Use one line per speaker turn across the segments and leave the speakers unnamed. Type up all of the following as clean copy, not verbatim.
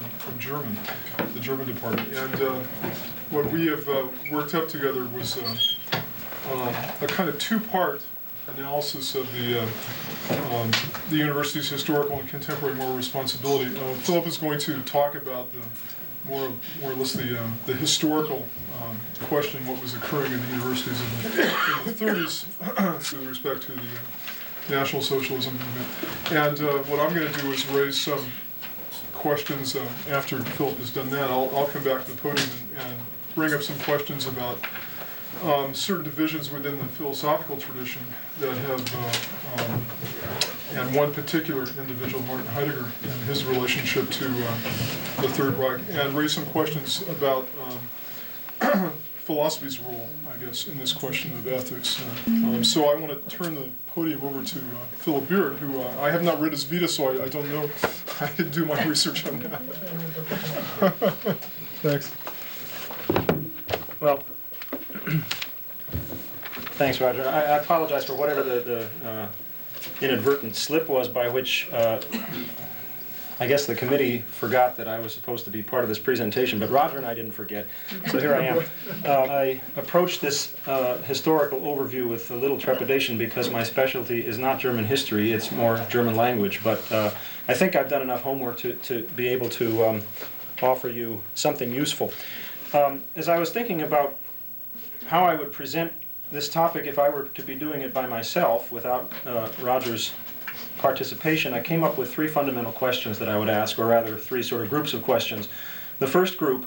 from German, the German department. And what we have worked up together was a kind of two-part analysis of the university's historical and contemporary moral responsibility. Philip is going to talk about the more or less the historical question, what was occurring in the universities in the 30s with respect to the National Socialism movement. And what I'm going to do is raise some questions after Philip has done that. I'll come back to the podium and bring up some questions about certain divisions within the philosophical tradition that have, and one particular individual, Martin Heidegger, and his relationship to the Third Reich, and raise some questions about philosophy's role, I guess, in this question of ethics. So I want to turn the podium over to Philip Beard, who I have not read his Vita, so I don't know. I didn't do my research on that. Thanks.
Well, thanks, Roger. I apologize for whatever the inadvertent slip was by which I guess the committee forgot that I was supposed to be part of this presentation, but Roger and I didn't forget, so here I am. I approached this historical overview with a little trepidation because my specialty is not German history, it's more German language, but I think I've done enough homework to be able to offer you something useful. As I was thinking about how I would present this topic if I were to be doing it by myself without Roger's participation, I came up with three fundamental questions that I would ask, or rather three sort of groups of questions. The first group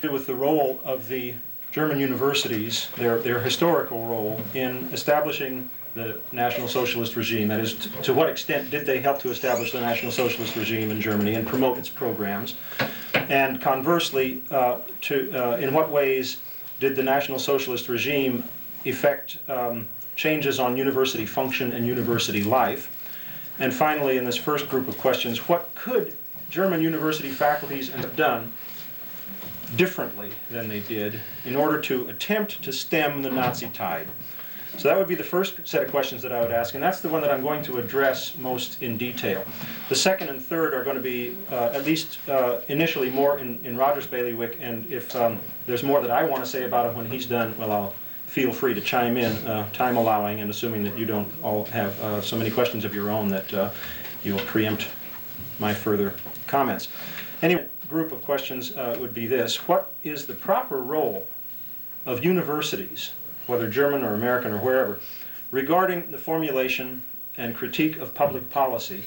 with the role of the German universities, their historical role in establishing the National Socialist regime. That is, to what extent did they help to establish the National Socialist regime in Germany and promote its programs? And conversely, in what ways did the National Socialist regime effect changes on university function and university life? And finally, in this first group of questions, what could German university faculties have done differently than they did in order to attempt to stem the Nazi tide? So that would be the first set of questions that I would ask, and that's the one that I'm going to address most in detail. The second and third are going to be, at least initially, more in Roger's bailiwick, and if there's more that I want to say about it when he's done, well, I'll feel free to chime in, time allowing, and assuming that you don't all have so many questions of your own that you'll preempt my further comments. Anyway, group of questions would be this: what is the proper role of universities, whether German or American or wherever, regarding the formulation and critique of public policy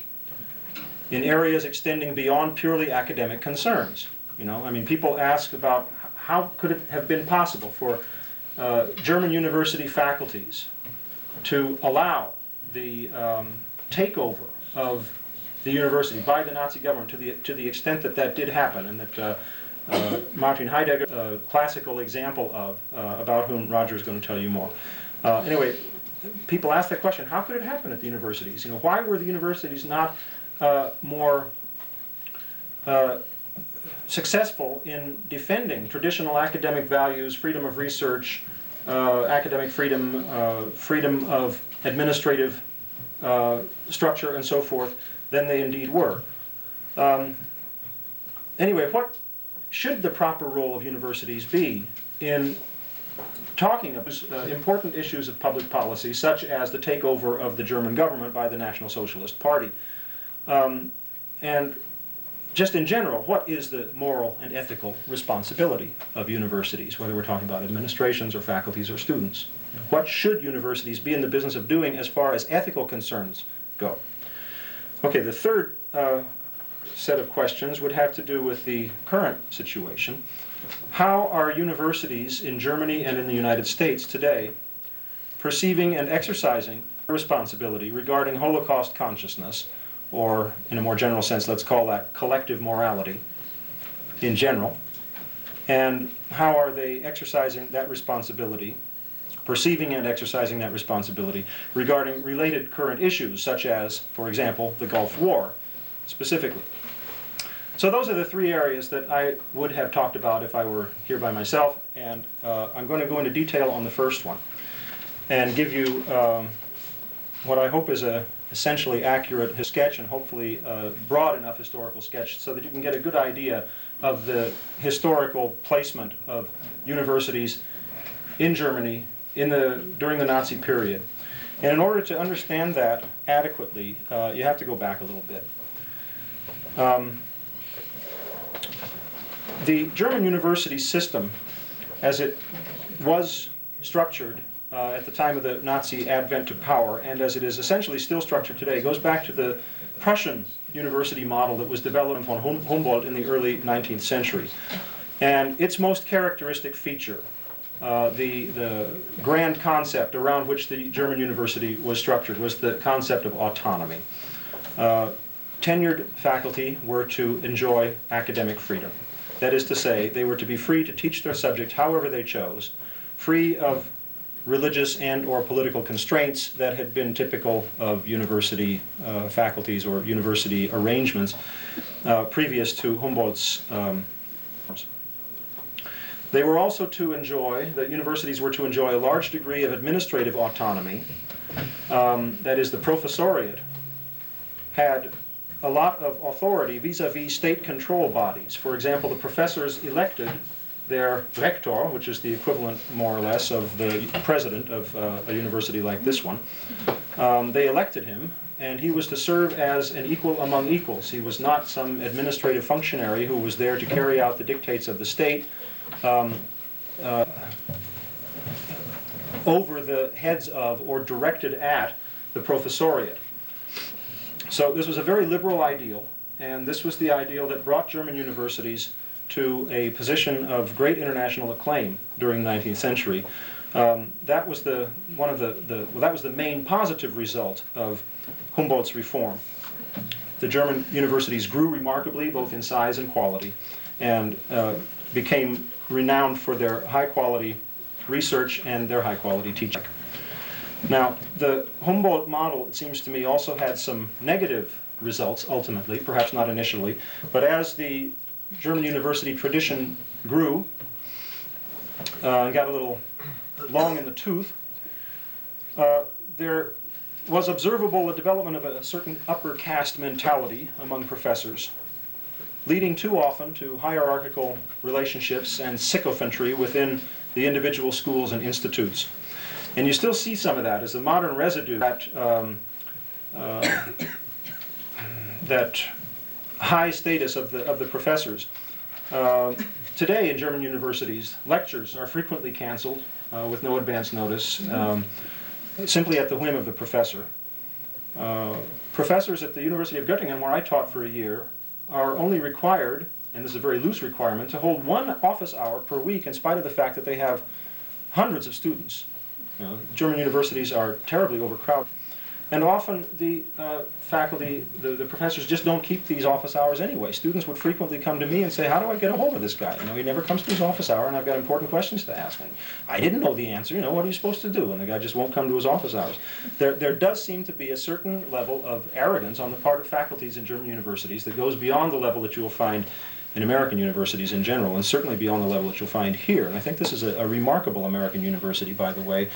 in areas extending beyond purely academic concerns? You know, I mean, people ask about how could it have been possible for German university faculties to allow the takeover of the university by the Nazi government to the extent that that did happen, and that Martin Heidegger, a classical example of, about whom Roger is going to tell you more. Anyway, people ask that question: how could it happen at the universities? You know, why were the universities not more successful in defending traditional academic values, freedom of research, academic freedom, freedom of administrative structure, and so forth, than they indeed were? Anyway, what should the proper role of universities be in talking about important issues of public policy, such as the takeover of the German government by the National Socialist Party? And just in general, what is the moral and ethical responsibility of universities, whether we're talking about administrations or faculties or students? What should universities be in the business of doing as far as ethical concerns go? Okay, the third set of questions would have to do with the current situation. How are universities in Germany and in the United States today perceiving and exercising responsibility regarding Holocaust consciousness, or in a more general sense, let's call that collective morality in general? And how are they exercising that responsibility, perceiving and exercising that responsibility regarding related current issues, such as, for example, the Gulf War specifically? So those are the three areas that I would have talked about if I were here by myself, and I'm going to go into detail on the first one and give you what I hope is a essentially accurate sketch, and hopefully broad enough historical sketch so that you can get a good idea of the historical placement of universities in Germany during the Nazi period. And in order to understand that adequately, you have to go back a little bit. The German university system, as it was structured at the time of the Nazi advent to power, and as it is essentially still structured today, goes back to the Prussian university model that was developed von Humboldt in the early 19th century. And its most characteristic feature, the grand concept around which the German university was structured, was the concept of autonomy. Tenured faculty were to enjoy academic freedom. That is to say, they were to be free to teach their subject however they chose, free of religious and or political constraints that had been typical of university faculties or university arrangements previous to Humboldt's. They were also to enjoy, the universities were to enjoy a large degree of administrative autonomy. That is, the professoriate had a lot of authority vis-a-vis state control bodies. For example, the professors elected their rector, which is the equivalent, more or less, of the president of a university like this one. They elected him, and he was to serve as an equal among equals. He was not some administrative functionary who was there to carry out the dictates of the state over the heads of or directed at the professoriate. So this was a very liberal ideal, and this was the ideal that brought German universities to a position of great international acclaim during the 19th century. That was the main positive result of Humboldt's reform. The German universities grew remarkably, both in size and quality, and became renowned for their high-quality research and their high-quality teaching. Now, the Humboldt model, it seems to me, also had some negative results, ultimately, perhaps not initially, but as the German university tradition grew and got a little long in the tooth, there was observable a development of a certain upper caste mentality among professors, leading too often to hierarchical relationships and sycophantry within the individual schools and institutes. And you still see some of that as the modern residue, that high status of the professors. Today in German universities, lectures are frequently canceled with no advance notice, simply at the whim of the professor. Professors at the University of Göttingen, where I taught for a year, are only required, and this is a very loose requirement, to hold one office hour per week in spite of the fact that they have hundreds of students. German universities are terribly overcrowded. And often the faculty, the professors just don't keep these office hours anyway. Students would frequently come to me and say, how do I get a hold of this guy? He never comes to his office hour and I've got important questions to ask. And I didn't know the answer, what are you supposed to do? And the guy just won't come to his office hours. There does seem to be a certain level of arrogance on the part of faculties in German universities that goes beyond the level that you will find in American universities in general, and certainly beyond the level that you'll find here. And I think this is a remarkable American university, by the way,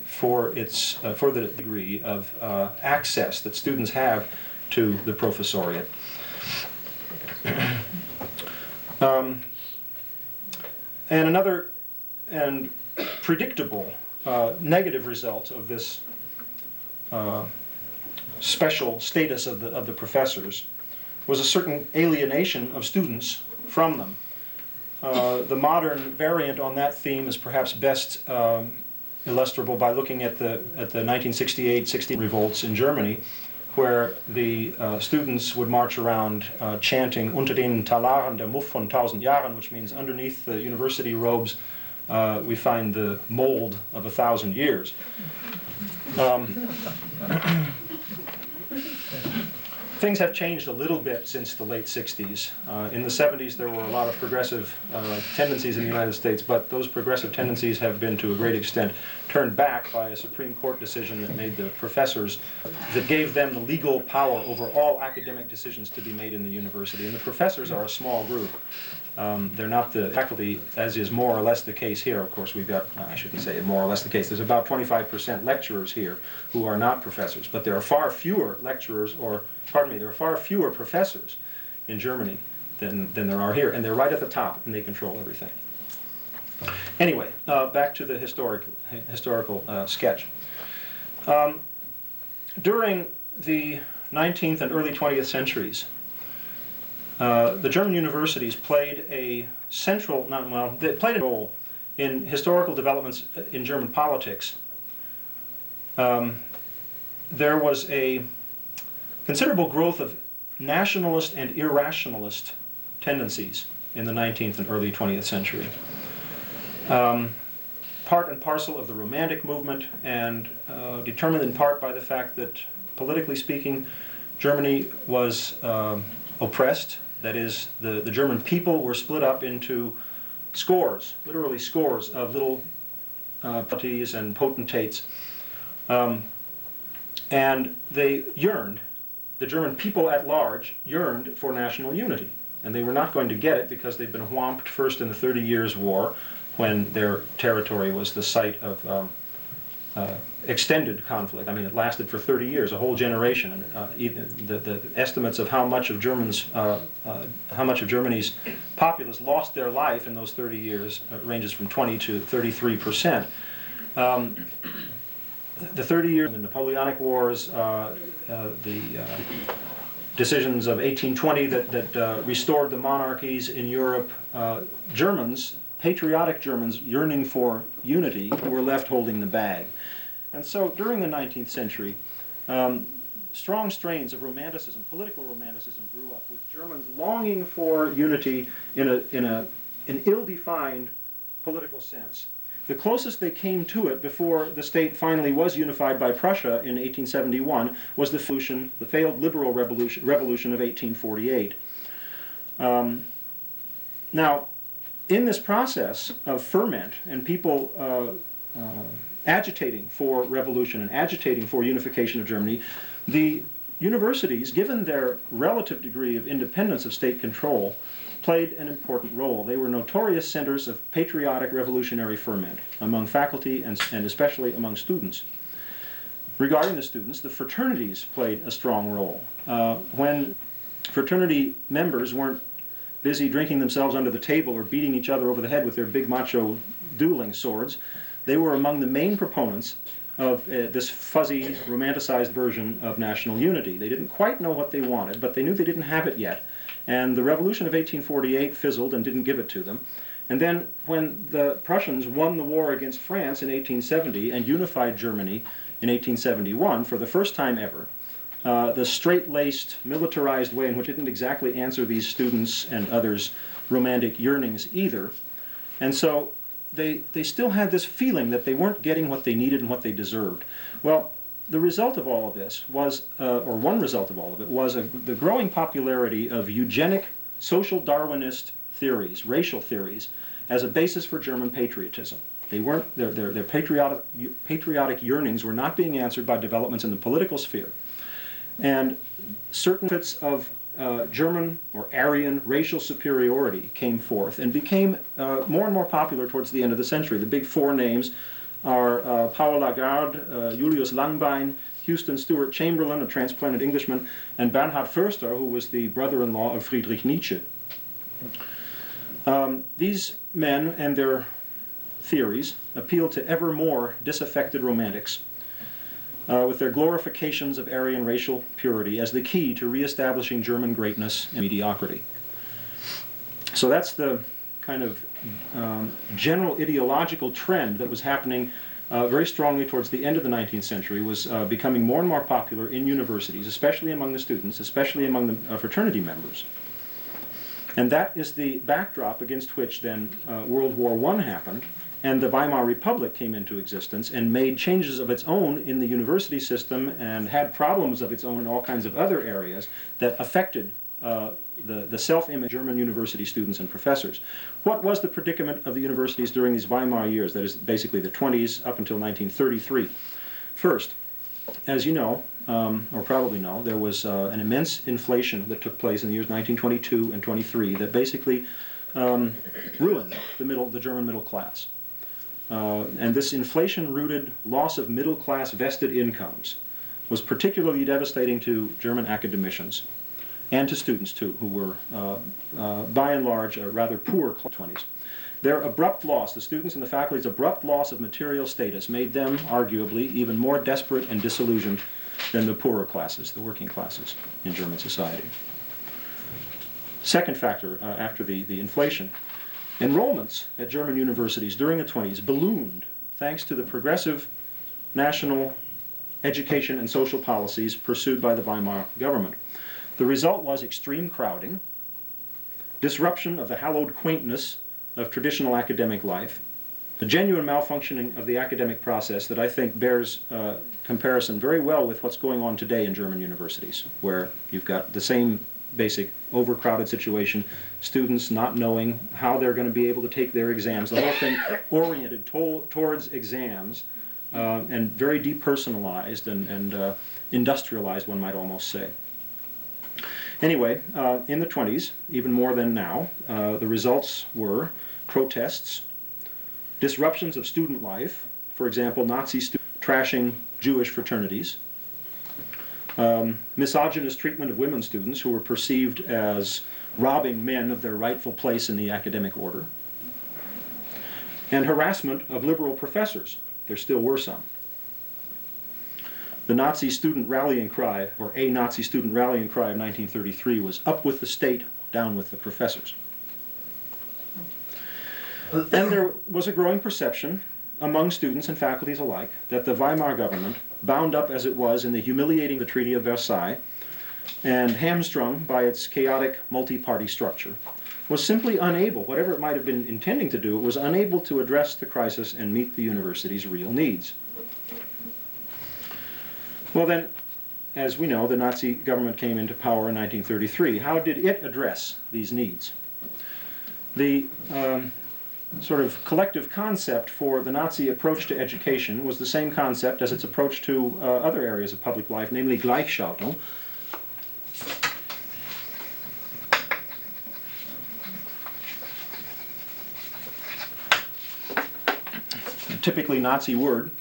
for the degree of access that students have to the professoriate. And another and predictable negative result of this special status of the professors was a certain alienation of students from them. The modern variant on that theme is perhaps best illustrable by looking at the 1968-60 revolts in Germany, where the students would march around chanting "Unter den Talaren der Muff von 1000 Jahren," which means underneath the university robes we find the mold of 1,000 years. Things have changed a little bit since the late 60s. In the 70s there were a lot of progressive tendencies in the United States, but those progressive tendencies have been to a great extent turned back by a Supreme Court decision that made the professors, that gave them the legal power over all academic decisions to be made in the university. And the professors are a small group. They're not the faculty, as is more or less the case here. Of course, we've got, I shouldn't say more or less the case, there's about 25% lecturers here who are not professors, but there are far fewer lecturers, or, pardon me, there are far fewer professors in Germany than there are here, and they're right at the top, and they control everything. Anyway, back to the historical sketch. During the 19th and early 20th centuries, the German universities played a central, they played a role in historical developments in German politics. There was a considerable growth of nationalist and irrationalist tendencies in the 19th and early 20th century. Part and parcel of the Romantic movement, and determined in part by the fact that, politically speaking, Germany was oppressed. That is, the German people were split up into scores, literally scores of little parties and potentates. And they yearned, the German people at large yearned for national unity. And they were not going to get it because they'd been whomped first in the 30 Years' War, when their territory was the site of extended conflict. I mean, it lasted for 30 years, a whole generation. And even the estimates of how much of Germany's populace lost their life in those 30 years ranges from 20 to 33%. The 30 years, the Napoleonic Wars, the decisions of 1820 that restored the monarchies in Europe, Germans, patriotic Germans yearning for unity, were left holding the bag. And so during the 19th century, strong strains of romanticism, political romanticism, grew up, with Germans longing for unity in an ill-defined political sense. The closest they came to it before the state finally was unified by Prussia in 1871 was the failed liberal revolution of 1848. Now, in this process of ferment and people agitating for revolution and agitating for unification of Germany, the universities, given their relative degree of independence of state control, played an important role. They were notorious centers of patriotic revolutionary ferment among faculty and especially among students. Regarding the students, the fraternities played a strong role. When fraternity members weren't busy drinking themselves under the table or beating each other over the head with their big macho dueling swords, they were among the main proponents of this fuzzy, romanticized version of national unity. They didn't quite know what they wanted, but they knew they didn't have it yet. And the revolution of 1848 fizzled and didn't give it to them. And then when the Prussians won the war against France in 1870 and unified Germany in 1871 for the first time ever, the straight-laced, militarized way in which it didn't exactly answer these students' and others' romantic yearnings either. And so they still had this feeling that they weren't getting what they needed and what they deserved. Well, the result of all of this was, or one result of all of it, was the growing popularity of eugenic, social Darwinist theories, racial theories, as a basis for German patriotism. They weren't, their patriotic yearnings were not being answered by developments in the political sphere. And certain bits of German or Aryan racial superiority came forth and became more and more popular towards the end of the century. The big four names are Paul Lagarde, Julius Langbein, Houston Stewart Chamberlain, a transplanted Englishman, and Bernhard Förster, who was the brother-in-law of Friedrich Nietzsche. These men and their theories appealed to ever more disaffected romantics, with their glorifications of Aryan racial purity as the key to reestablishing German greatness and mediocrity. So that's the kind of general ideological trend that was happening very strongly towards the end of the 19th century, was becoming more and more popular in universities, especially among the students, especially among the fraternity members. And that is the backdrop against which then World War I happened, and the Weimar Republic came into existence and made changes of its own in the university system and had problems of its own in all kinds of other areas that affected the self-image of German university students and professors. What was the predicament of the universities during these Weimar years, that is basically the 20s up until 1933? First, as you know, or probably know, there was an immense inflation that took place in the years 1922 and 23 that basically ruined the German middle class. And this inflation-rooted loss of middle-class vested incomes was particularly devastating to German academicians and to students too, who were by and large rather poor 20s. Their abrupt loss, the students and the faculty's abrupt loss of material status, made them arguably even more desperate and disillusioned than the poorer classes, the working classes in German society. Second factor after the inflation, enrollments at German universities during the 20s ballooned thanks to the progressive national education and social policies pursued by the Weimar government. The result was extreme crowding, disruption of the hallowed quaintness of traditional academic life, the genuine malfunctioning of the academic process that I think bears comparison very well with what's going on today in German universities, where you've got the same basic overcrowded situation, students not knowing how they're going to be able to take their exams, the whole thing oriented towards exams, and very depersonalized and industrialized, one might almost say. Anyway, in the 20s, even more than now, the results were protests, disruptions of student life, for example, Nazi students trashing Jewish fraternities, misogynist treatment of women students who were perceived as robbing men of their rightful place in the academic order, and harassment of liberal professors. There still were some. The Nazi student rallying cry, or a Nazi student rallying cry of 1933 was "Up with the state, down with the professors." And there was a growing perception among students and faculties alike that the Weimar government, bound up as it was in the humiliating the Treaty of Versailles and hamstrung by its chaotic multi-party structure, was simply unable, whatever it might have been intending to do, it was unable to address the crisis and meet the university's real needs. Well then, as we know, the Nazi government came into power in 1933. How did it address these needs? The sort of collective concept for the Nazi approach to education was the same concept as its approach to other areas of public life, namely Gleichschaltung. A typically Nazi word,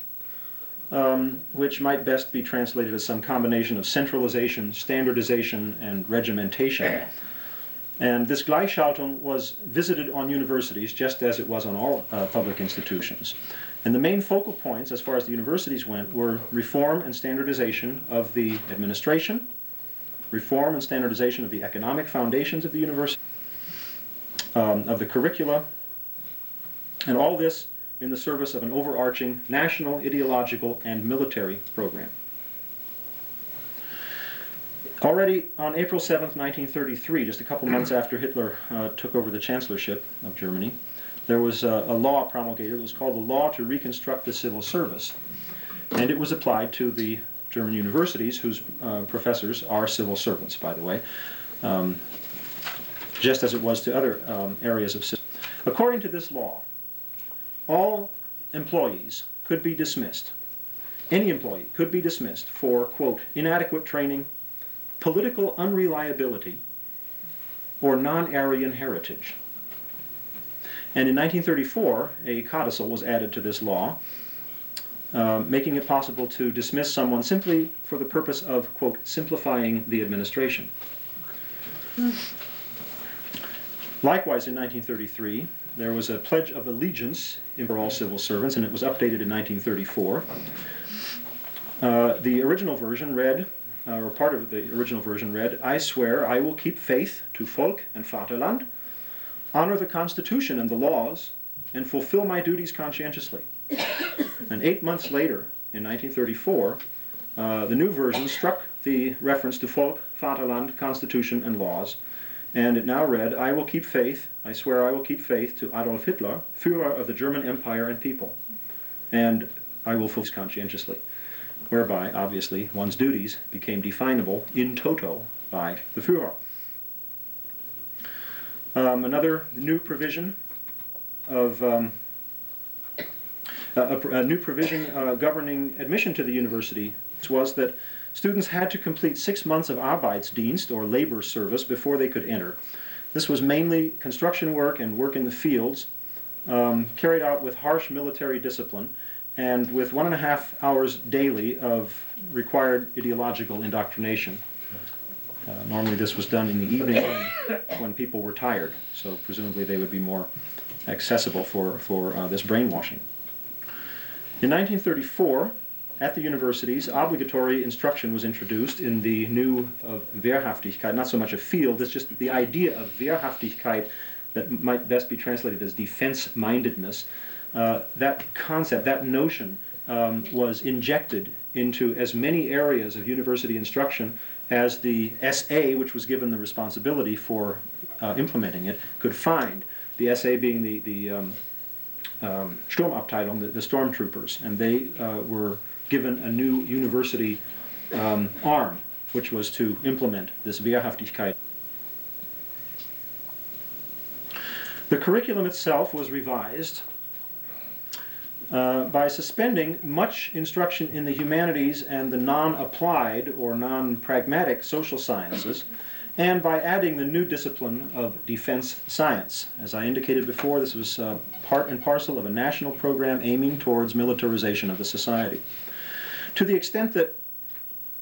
which might best be translated as some combination of centralization, standardization, and regimentation. And this Gleichschaltung was visited on universities just as it was on all public institutions. And the main focal points, as far as the universities went, were reform and standardization of the administration, reform and standardization of the economic foundations of the university, of the curricula, and all this in the service of an overarching national, ideological, and military program. Already on April 7th, 1933, just a couple months after Hitler took over the chancellorship of Germany, there was a law promulgated. It was called the Law to Reconstruct the Civil Service. And it was applied to the German universities, whose professors are civil servants, by the way, just as it was to other areas of civil. According to this law, all employees could be dismissed. Any employee could be dismissed for, quote, inadequate training, political unreliability, or non-Aryan heritage. And in 1934, a codicil was added to this law, making it possible to dismiss someone simply for the purpose of, quote, simplifying the administration. Likewise, in 1933, there was a Pledge of Allegiance for all civil servants, and it was updated in 1934. The original version read, or part of the original version read, "I swear I will keep faith to Volk and Vaterland, honor the Constitution and the laws, and fulfill my duties conscientiously." And 8 months later, in 1934, the new version struck the reference to Volk, Vaterland, Constitution, and laws, and it now read, "I will keep faith, I swear I will keep faith to Adolf Hitler, Führer of the German Empire and people, and I will fulfill conscientiously," whereby, obviously, one's duties became definable in toto by the Führer. Another new provision of a new provision governing admission to the university was that students had to complete 6 months of Arbeitsdienst, or labor service, before they could enter. This was mainly construction work and work in the fields, carried out with harsh military discipline and with 1.5 hours daily of required ideological indoctrination. Normally this was done in the evening when people were tired, so presumably they would be more accessible for this brainwashing. In 1934, at the universities, obligatory instruction was introduced in the new of Wehrhaftigkeit, not so much a field, it's just the idea of Wehrhaftigkeit that might best be translated as defense-mindedness. That concept, that notion, was injected into as many areas of university instruction as the SA, which was given the responsibility for implementing it, could find. The SA being the Sturmabteilung, the stormtroopers, and they were given a new university arm, which was to implement this Wehrhaftigkeit. The curriculum itself was revised by suspending much instruction in the humanities and the non-applied or non-pragmatic social sciences, and by adding the new discipline of defense science. As I indicated before, this was part and parcel of a national program aiming towards militarization of the society. To the extent that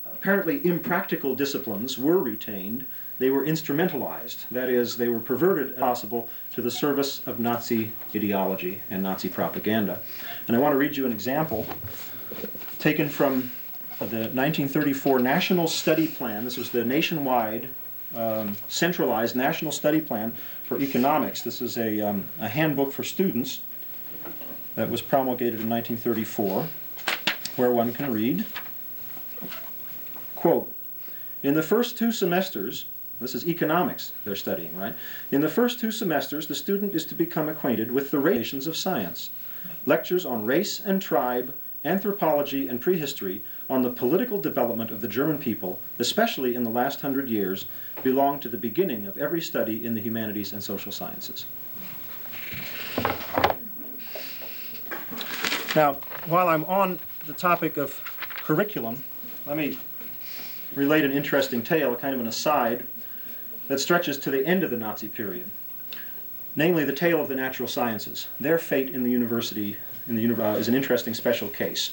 apparently impractical disciplines were retained, they were instrumentalized. That is, they were perverted as possible to the service of Nazi ideology and Nazi propaganda. And I want to read you an example taken from the 1934 National Study Plan. This was the nationwide centralized national study plan for economics. This is a handbook for students that was promulgated in 1934, where one can read, quote, "In the first 2 semesters," this is economics they're studying, right? "In the first 2 semesters, the student is to become acquainted with the relations of science. Lectures on race and tribe, anthropology and prehistory, on the political development of the German people, especially in the last 100 years, belong to the beginning of every study in the humanities and social sciences." Now, while I'm on the topic of curriculum, let me relate an interesting tale, kind of an aside, that stretches to the end of the Nazi period. Namely, the tale of the natural sciences. Their fate in the university is an interesting special case.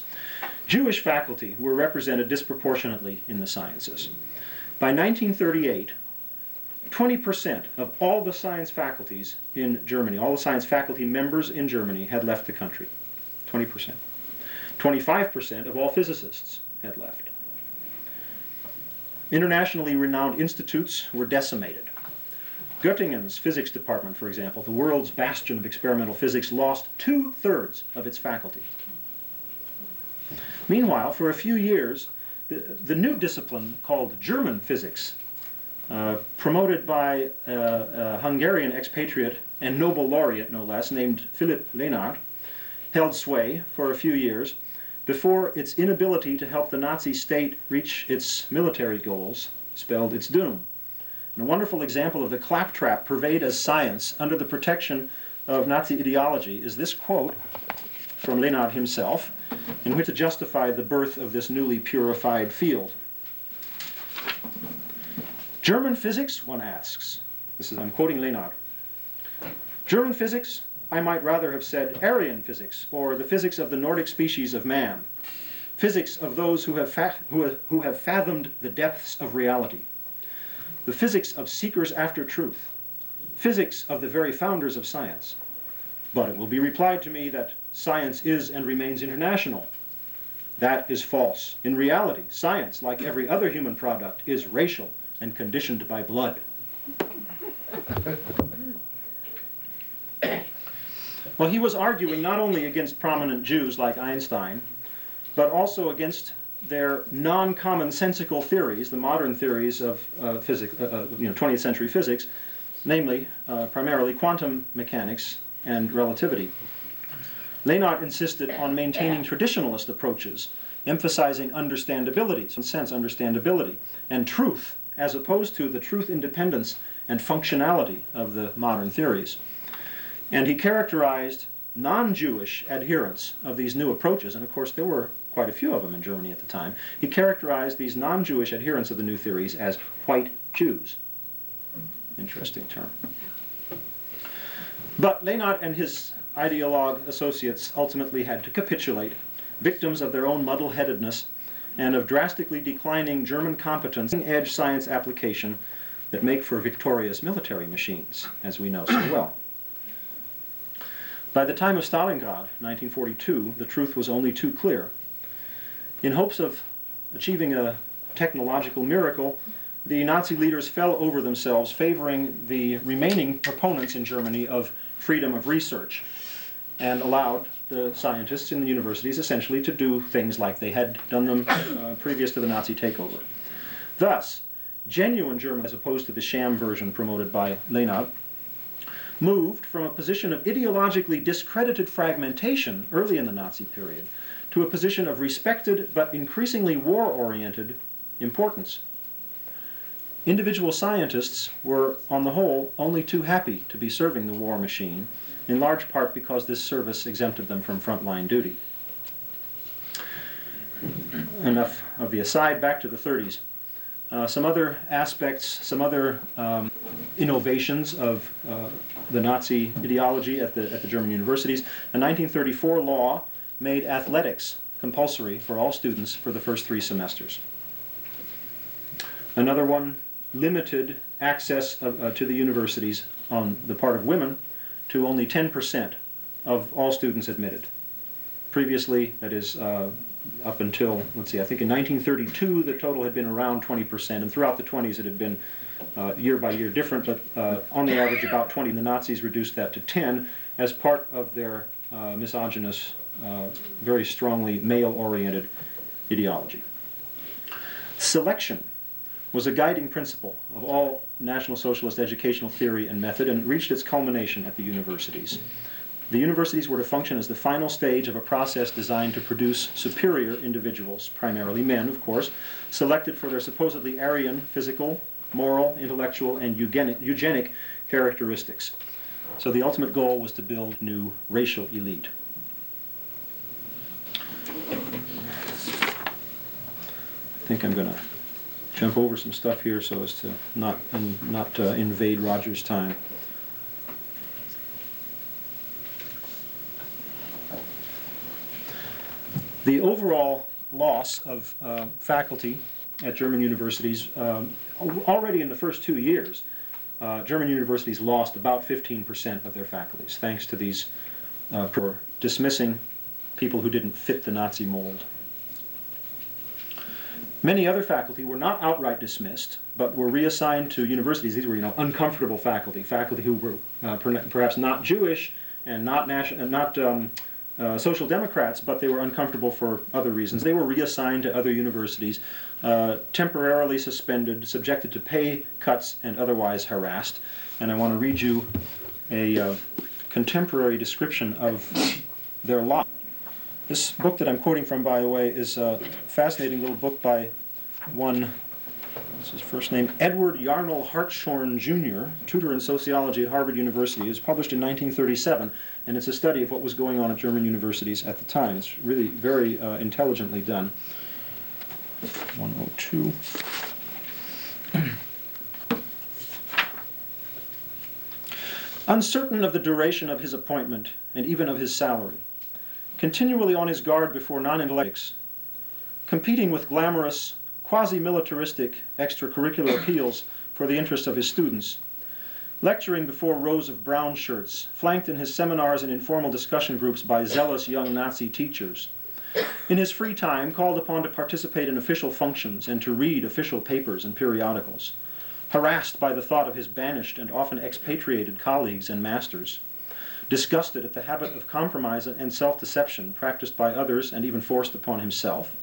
Jewish faculty were represented disproportionately in the sciences. By 1938, 20% of all the science faculties in Germany, all the science faculty members in Germany had left the country. 20%. 25% of all physicists had left. Internationally renowned institutes were decimated. Göttingen's physics department, for example, the world's bastion of experimental physics, lost 2/3 of its faculty. Meanwhile, for a few years, the new discipline called German physics, promoted by a Hungarian expatriate and Nobel laureate, no less, named Philipp Lenard, held sway for a few years before its inability to help the Nazi state reach its military goals spelled its doom. And a wonderful example of the claptrap purveyed as science under the protection of Nazi ideology is this quote from Lenard himself, in which to justify the birth of this newly purified field. "German physics," one asks. I'm quoting Lenard. "German physics, I might rather have said Aryan physics, or the physics of the Nordic species of man. Physics of those who have fathomed the depths of reality. The physics of seekers after truth. Physics of the very founders of science. But it will be replied to me that science is and remains international. That is false. In reality, science, like every other human product, is racial and conditioned by blood." Well, he was arguing not only against prominent Jews like Einstein, but also against their non-commonsensical theories, the modern theories of 20th century physics, namely, primarily quantum mechanics and relativity. Lenard insisted on maintaining traditionalist approaches, emphasizing understandability, understandability, and truth as opposed to the truth independence and functionality of the modern theories. And he characterized non-Jewish adherents of these new approaches, and of course there were quite a few of them in Germany at the time. He characterized these non-Jewish adherents of the new theories as white Jews. Interesting term. But Leonard and his ideologue associates ultimately had to capitulate, victims of their own muddle-headedness and of drastically declining German competence in edge science application that make for victorious military machines, as we know so well. By the time of Stalingrad, 1942, the truth was only too clear. In hopes of achieving a technological miracle, the Nazi leaders fell over themselves, favoring the remaining proponents in Germany of freedom of research, and allowed the scientists in the universities essentially to do things like they had done them previous to the Nazi takeover. Thus, genuine German, as opposed to the sham version promoted by Leonard, moved from a position of ideologically discredited fragmentation early in the Nazi period to a position of respected but increasingly war-oriented importance. Individual scientists were, on the whole, only too happy to be serving the war machine, in large part because this service exempted them from frontline duty. Enough of the aside, back to the 30s. Some other aspects, some other innovations of the Nazi ideology at the German universities. A 1934 law made athletics compulsory for all students for the first 3 semesters. Another one limited access to the universities on the part of women to only 10% of all students admitted. Previously, that is up until, let's see, I think in 1932 the total had been around 20%, and throughout the 20s it had been year by year different, but on the average about 20. The Nazis reduced that to 10 as part of their misogynist, very strongly male-oriented ideology. Selection was a guiding principle of all National Socialist educational theory and method, and reached its culmination at the universities. The universities were to function as the final stage of a process designed to produce superior individuals, primarily men, of course, selected for their supposedly Aryan physical, moral, intellectual, and eugenic characteristics. So the ultimate goal was to build new racial elite. I think I'm going to jump over some stuff here so as to not invade Roger's time. The overall loss of faculty at German universities, already in the first 2 years, German universities lost about 15% of their faculties, thanks to these for dismissing people who didn't fit the Nazi mold. Many other faculty were not outright dismissed, but were reassigned to universities. These were, uncomfortable faculty who were perhaps not Jewish and not social democrats, but they were uncomfortable for other reasons. They were reassigned to other universities, temporarily suspended, subjected to pay cuts, and otherwise harassed. And I want to read you a contemporary description of their lot. This book that I'm quoting from, by the way, is a fascinating little book by one, what's his first name, Edward Yarnall Hartshorne Jr., tutor in sociology at Harvard University. It was published in 1937, and it's a study of what was going on at German universities at the time. It's really very intelligently done. 102. Uncertain of the duration of his appointment, and even of his salary, continually on his guard before non-intellectuals, competing with glamorous, quasi-militaristic extracurricular appeals for the interest of his students, lecturing before rows of brown shirts, flanked in his seminars and informal discussion groups by zealous young Nazi teachers. In his free time, called upon to participate in official functions and to read official papers and periodicals, harassed by the thought of his banished and often expatriated colleagues and masters, disgusted at the habit of compromise and self-deception practiced by others and even forced upon himself,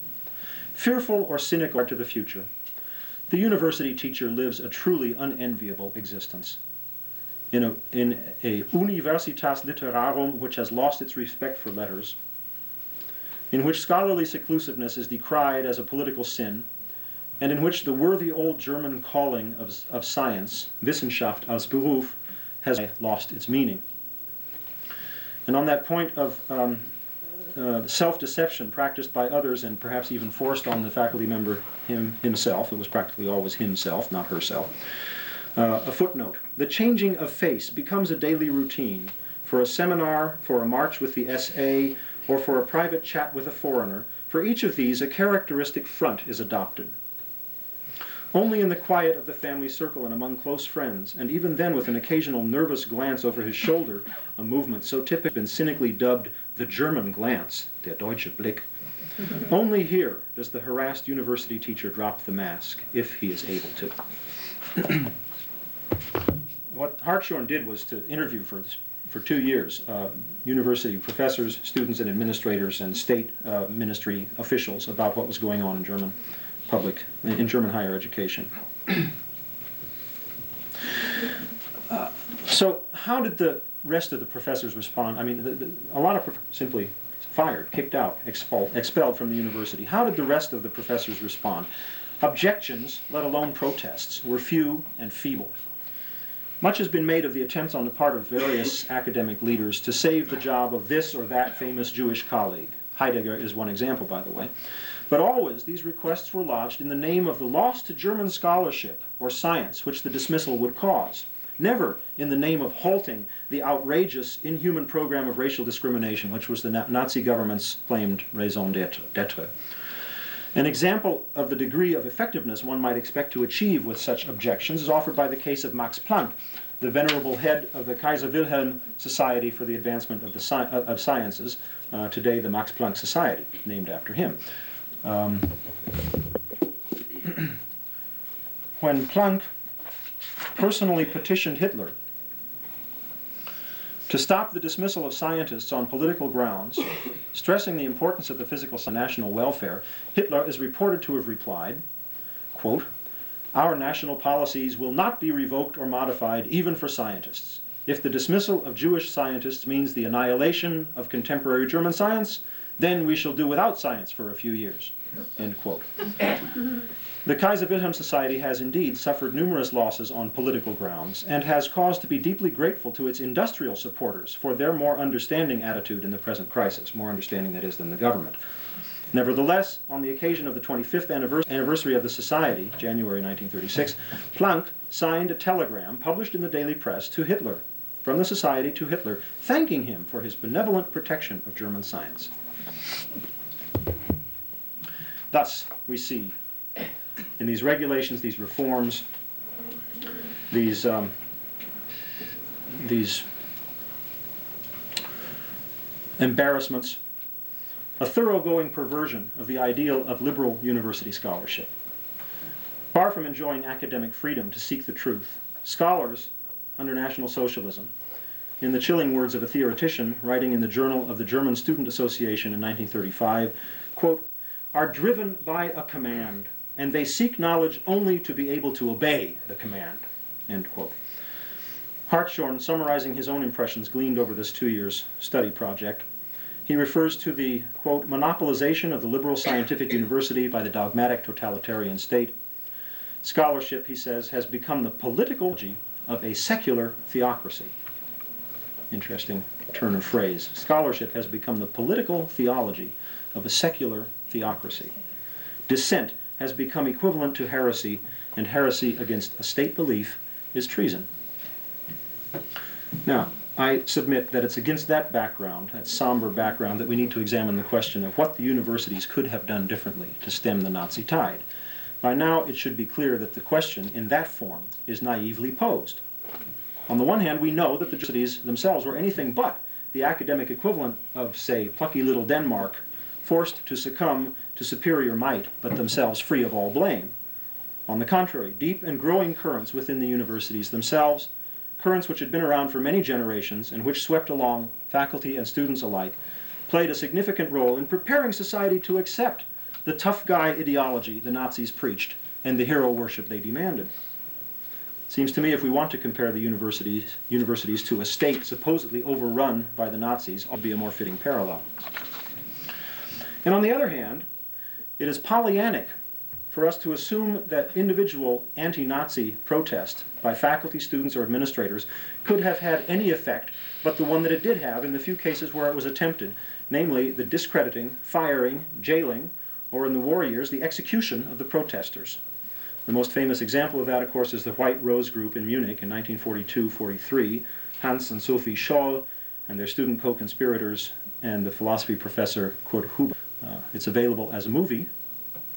fearful or cynical to the future, the university teacher lives a truly unenviable existence. In a universitas literarum which has lost its respect for letters, in which scholarly seclusiveness is decried as a political sin, and in which the worthy old German calling of science, Wissenschaft als Beruf, has lost its meaning. And on that point of self-deception practiced by others and perhaps even forced on the faculty member himself, it was practically always himself, not herself, a footnote. The changing of face becomes a daily routine. For a seminar, for a march with the SA, or for a private chat with a foreigner, for each of these a characteristic front is adopted. Only in the quiet of the family circle and among close friends, and even then with an occasional nervous glance over his shoulder, a movement so typical and cynically dubbed the German glance, der deutsche Blick, only here does the harassed university teacher drop the mask, if he is able to. What Hartshorne did was to interview for 2 years university professors, students, and administrators, and state ministry officials about what was going on in German German higher education. So how did the rest of the professors respond? I mean, a lot of professors simply fired, kicked out, expelled from the university. How did the rest of the professors respond? Objections, let alone protests, were few and feeble. Much has been made of the attempts on the part of various academic leaders to save the job of this or that famous Jewish colleague. Heidegger is one example, by the way. But always these requests were lodged in the name of the loss to German scholarship or science which the dismissal would cause. Never in the name of halting the outrageous, inhuman program of racial discrimination which was the Nazi government's claimed raison d'etre. An example of the degree of effectiveness one might expect to achieve with such objections is offered by the case of Max Planck, the venerable head of the Kaiser Wilhelm Society for the Advancement of Sciences, today the Max Planck Society, named after him. When Planck personally petitioned Hitler to stop the dismissal of scientists on political grounds, stressing the importance of the physical national welfare, Hitler is reported to have replied, quote, "Our national policies will not be revoked or modified even for scientists. If the dismissal of Jewish scientists means the annihilation of contemporary German science, then we shall do without science for a few years." End quote. The Kaiser Wilhelm Society has indeed suffered numerous losses on political grounds and has cause to be deeply grateful to its industrial supporters for their more understanding attitude in the present crisis, more understanding, that is, than the government. Nevertheless, on the occasion of the 25th anniversary of the Society, January 1936, Planck signed a telegram published in the daily press to Hitler, from the Society to Hitler, thanking him for his benevolent protection of German science. Thus, we see in these regulations, these reforms, these embarrassments, a thoroughgoing perversion of the ideal of liberal university scholarship. Far from enjoying academic freedom to seek the truth, scholars under National Socialism, in the chilling words of a theoretician writing in the Journal of the German Student Association in 1935, quote, "are driven by a command, and they seek knowledge only to be able to obey the command," end quote. Hartshorne, summarizing his own impressions gleaned over this 2 years study project, he refers to the, quote, "monopolization of the liberal scientific university by the dogmatic totalitarian state. Scholarship," he says, "has become the political of a secular theocracy." Interesting turn of phrase. Scholarship has become the political theology of a secular theocracy. Dissent has become equivalent to heresy, and heresy against a state belief is treason. Now, I submit that it's against that background, that somber background, that we need to examine the question of what the universities could have done differently to stem the Nazi tide. By now, it should be clear that the question in that form is naively posed. On the one hand, we know that the universities themselves were anything but the academic equivalent of, say, plucky little Denmark, forced to succumb to superior might, but themselves free of all blame. On the contrary, deep and growing currents within the universities themselves, currents which had been around for many generations and which swept along faculty and students alike, played a significant role in preparing society to accept the tough guy ideology the Nazis preached and the hero worship they demanded. It seems to me if we want to compare the universities to a state supposedly overrun by the Nazis, it would be a more fitting parallel. And on the other hand, it is Pollyannic for us to assume that individual anti-Nazi protest by faculty, students, or administrators could have had any effect but the one that it did have in the few cases where it was attempted, namely the discrediting, firing, jailing, or in the war years, the execution of the protesters. The most famous example of that, of course, is the White Rose Group in Munich in 1942-43, Hans and Sophie Scholl and their student co-conspirators and the philosophy professor Kurt Huber. It's available as a movie,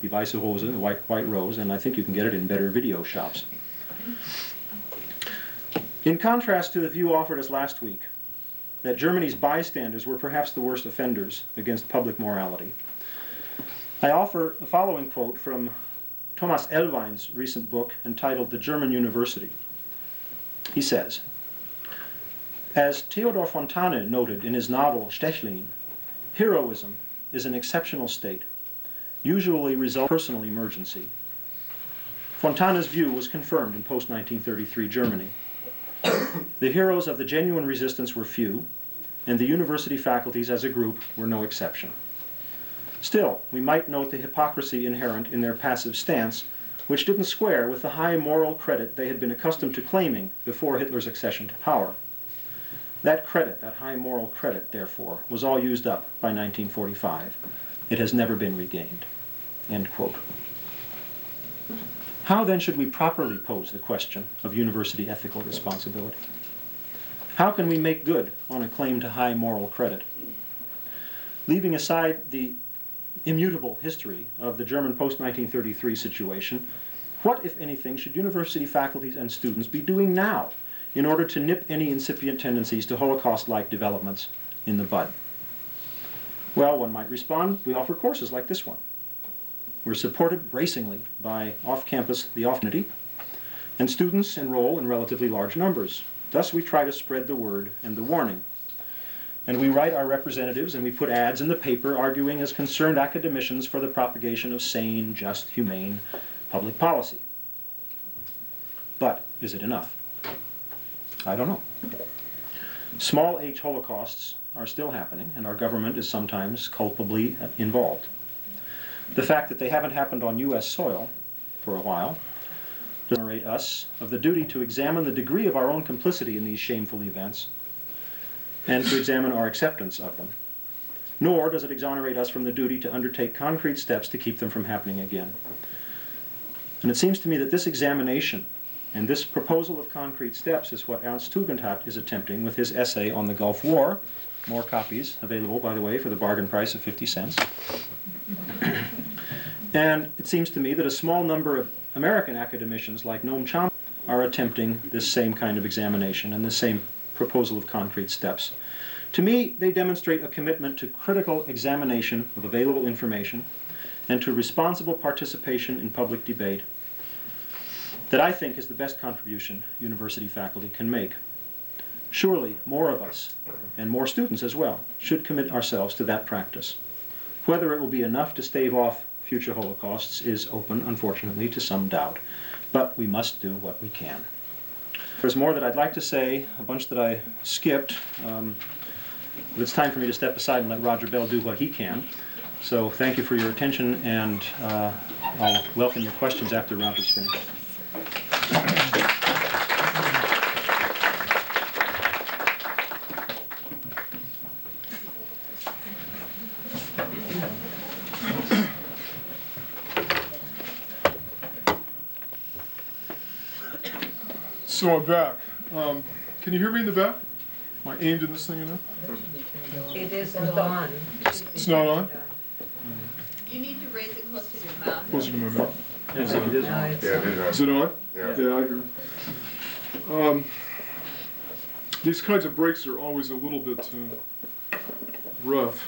Die Weiße Rose, the White Rose, and I think you can get it in better video shops. In contrast to the view offered us last week, that Germany's bystanders were perhaps the worst offenders against public morality, I offer the following quote from Thomas Ellwein's recent book entitled The German University. He says, as Theodor Fontane noted in his novel Stechlin, heroism is an exceptional state, usually result in personal emergency. Fontane's view was confirmed in post-1933 Germany. The heroes of the genuine resistance were few, and the university faculties as a group were no exception. Still, we might note the hypocrisy inherent in their passive stance, which didn't square with the high moral credit they had been accustomed to claiming before Hitler's accession to power. That credit, that high moral credit, therefore, was all used up by 1945. It has never been regained. End quote. How then should we properly pose the question of university ethical responsibility? How can we make good on a claim to high moral credit? Leaving aside the immutable history of the German post-1933 situation, what, if anything, should university faculties and students be doing now in order to nip any incipient tendencies to Holocaust-like developments in the bud? Well, one might respond, we offer courses like this one. We're supported bracingly by off-campus the Offnity, and students enroll in relatively large numbers. Thus, we try to spread the word and the warning. And we write our representatives and we put ads in the paper arguing as concerned academicians for the propagation of sane, just, humane public policy. But is it enough? I don't know. Small h holocausts are still happening, and our government is sometimes culpably involved. The fact that they haven't happened on U.S. soil for a while doesn't exonerate us of the duty to examine the degree of our own complicity in these shameful events and to examine our acceptance of them. Nor does it exonerate us from the duty to undertake concrete steps to keep them from happening again. And it seems to me that this examination and this proposal of concrete steps is what Ernst Tugendhat is attempting with his essay on the Gulf War. More copies available, by the way, for the bargain price of 50 cents. And it seems to me that a small number of American academicians like Noam Chomsky are attempting this same kind of examination and the same proposal of concrete steps. To me, they demonstrate a commitment to critical examination of available information and to responsible participation in public debate that I think is the best contribution university faculty can make. Surely more of us, and more students as well, should commit ourselves to that practice. Whether it will be enough to stave off future holocausts is open, unfortunately, to some doubt. But we must do what we can. There's more that I'd like to say, a bunch that I skipped. But it's time for me to step aside and let Roger Bell do what he can. So thank you for your attention, and I'll welcome your questions after Roger's finished.
So I'm back. Can you hear me in the back? Am I aimed in this thing enough?
It isn't on.
It's not on?
You need to raise it close to your mouth.
Closer to my mouth.
Yes, it is.
No, it's
Yeah, it is.
Is it on?
Yeah.
Yeah, I hear. These kinds of breaks are always a little bit rough.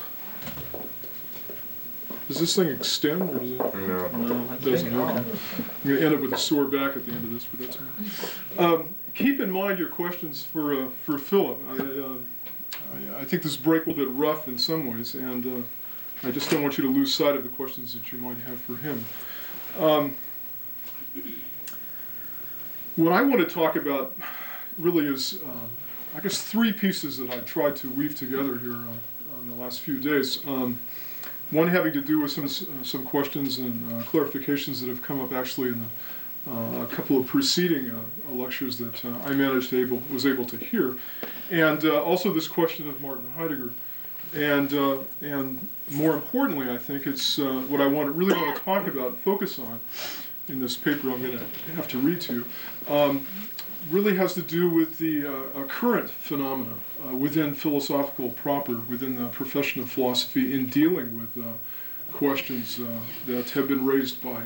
Does this thing extend, or does it?
No.
No, it doesn't. Okay. I'm going to end up with a sore back at the end of this, but that's all right. Keep in mind your questions for Philip. I think this break will be a bit rough in some ways, and I just don't want you to lose sight of the questions that you might have for him. What I want to talk about really is, I guess, three pieces that I've tried to weave together here in the last few days. One having to do with some questions and clarifications that have come up actually in a couple of preceding lectures that I was able to hear, and also this question of Martin Heidegger, and more importantly, I think it's what I really want to talk about, focus on in this paper I'm going to have to read to you. Really has to do with the current phenomena within philosophical proper, within the profession of philosophy, in dealing with questions that have been raised by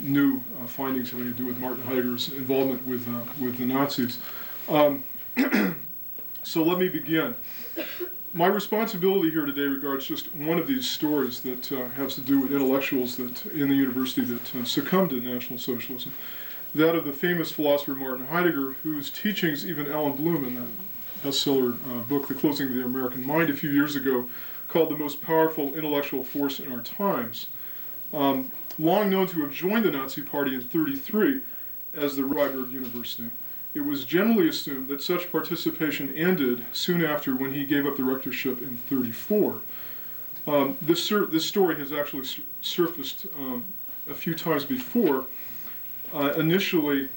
new findings having to do with Martin Heidegger's involvement with the Nazis. So let me begin. My responsibility here today regards just one of these stories that has to do with intellectuals that in the university that succumbed to National Socialism. That of the famous philosopher Martin Heidegger, whose teachings even Alan Bloom in the bestseller book, The Closing of the American Mind, a few years ago, called the most powerful intellectual force in our times. Long known to have joined the Nazi Party in 1933 as the Freiburg University, it was generally assumed that such participation ended soon after when he gave up the rectorship in 1934. This story has actually surfaced a few times before. Initially,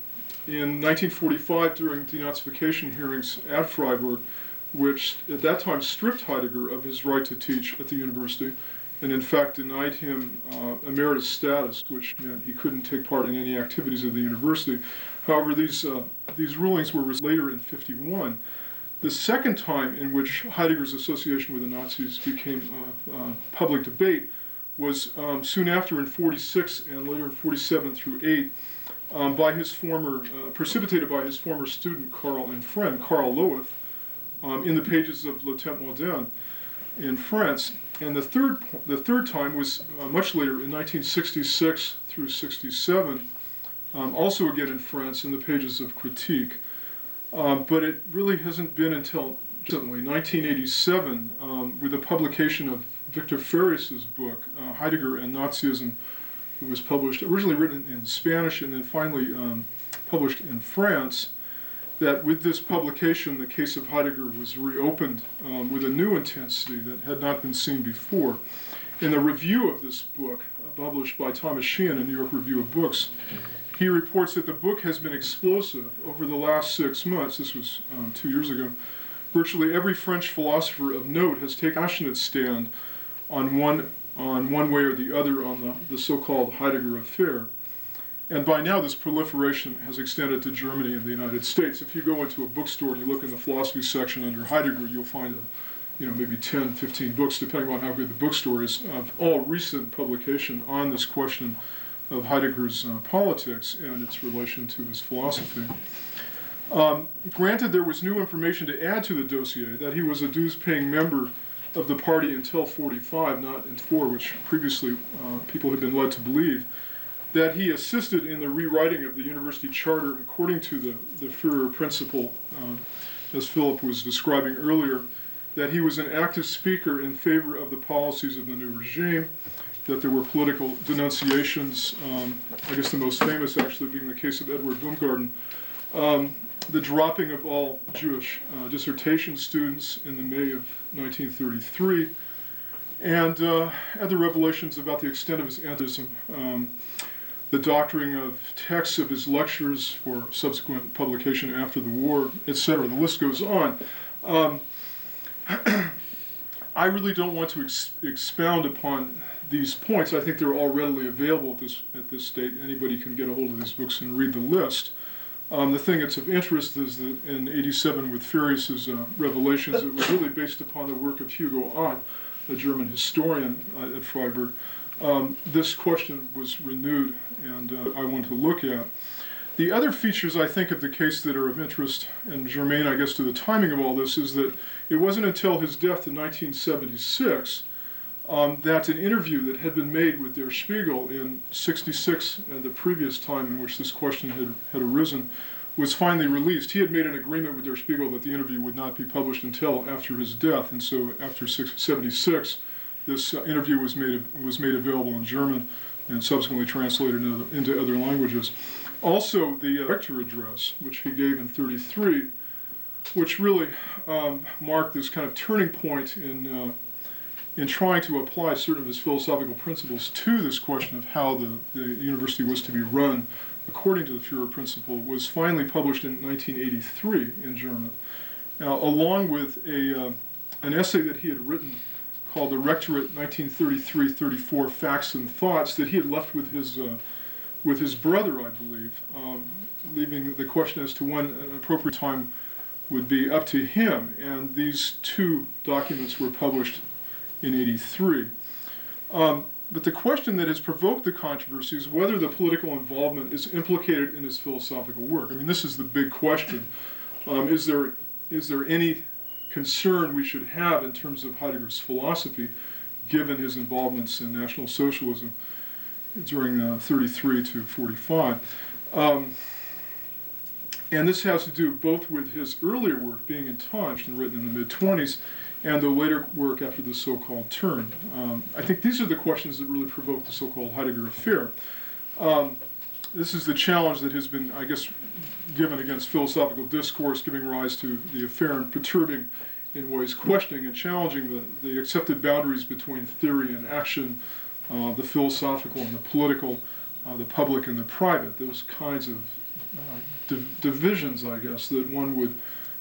in 1945, during denazification hearings at Freiburg, which at that time stripped Heidegger of his right to teach at the university, and in fact denied him emeritus status, which meant he couldn't take part in any activities of the university. However, these rulings were later in 1951. The second time in which Heidegger's association with the Nazis became public debate was soon after in 1946 and later in 1947 through 1948. Precipitated by his former student and friend Karl Loeth, in the pages of Le Temps Moderne in France. And the third time was much later in 1966 through 1967, also again in France in the pages of Critique. But it really hasn't been until recently, 1987, with the publication of Victor Farias's book, Heidegger and Nazism. It was published, originally written in Spanish and then finally published in France, that with this publication, the case of Heidegger was reopened with a new intensity that had not been seen before. In the review of this book, published by Thomas Sheehan in New York Review of Books, he reports that the book has been explosive over the last 6 months. This was 2 years ago. Virtually every French philosopher of note has taken a passionate stand on one way or the other on the so-called Heidegger affair. And by now this proliferation has extended to Germany and the United States. If you go into a bookstore and you look in the philosophy section under Heidegger, you'll find maybe 10, 15 books, depending on how good the bookstore is, of all recent publication on this question of Heidegger's politics and its relation to his philosophy. Granted, there was new information to add to the dossier, that he was a dues-paying member of the party until 1945, not in 1944, which previously people had been led to believe, that he assisted in the rewriting of the university charter according to the Führer principle, as Philip was describing earlier, that he was an active speaker in favor of the policies of the new regime, that there were political denunciations, I guess the most famous actually being the case of Edward Baumgarten, the dropping of all Jewish dissertation students in the May of 1933, and other revelations about the extent of his anti-Semitism, the doctoring of texts of his lectures for subsequent publication after the war, etc. The list goes on. I really don't want to expound upon these points. I think they're all readily available at this state. Anybody can get a hold of these books and read the list. The thing that's of interest is that in '87 with Farias's revelations, it was really based upon the work of Hugo Ott, a German historian at Freiburg. This question was renewed and I want to look at. The other features, I think, of the case that are of interest and germane, I guess, to the timing of all this is that it wasn't until his death in 1976 that an interview that had been made with Der Spiegel in '66, and the previous time in which this question had arisen, was finally released. He had made an agreement with Der Spiegel that the interview would not be published until after his death, and so after '76, this interview was made available in German and subsequently translated into other languages. Also, the rector address, which he gave in '33, which really marked this kind of turning point in in trying to apply certain of his philosophical principles to this question of how the university was to be run according to the Führer principle, was finally published in 1983 in German, along with an essay that he had written called The Rectorate 1933-34 Facts and Thoughts, that he had left with his brother, I believe, leaving the question as to when an appropriate time would be up to him. And these two documents were published in '83. But the question that has provoked the controversy is whether the political involvement is implicated in his philosophical work. I mean, this is the big question. Is there any concern we should have in terms of Heidegger's philosophy, given his involvements in National Socialism during 33 to 45? And this has to do both with his earlier work being entaunched and written in the mid-20s, and the later work after the so-called turn. I think these are the questions that really provoked the so-called Heidegger affair. This is the challenge that has been, I guess, given against philosophical discourse, giving rise to the affair and perturbing, in ways, questioning and challenging the accepted boundaries between theory and action, the philosophical and the political, the public and the private, those kinds of divisions, I guess, that one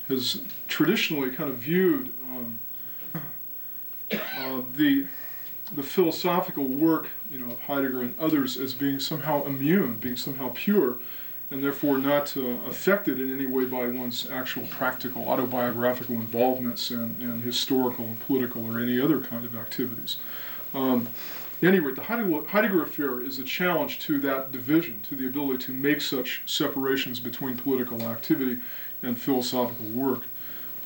has traditionally kind of viewed the philosophical work, of Heidegger and others as being somehow immune, being somehow pure, and therefore not affected in any way by one's actual practical autobiographical involvements in historical, political, or any other kind of activities. Anyway, the Heidegger affair is a challenge to that division, to the ability to make such separations between political activity and philosophical work.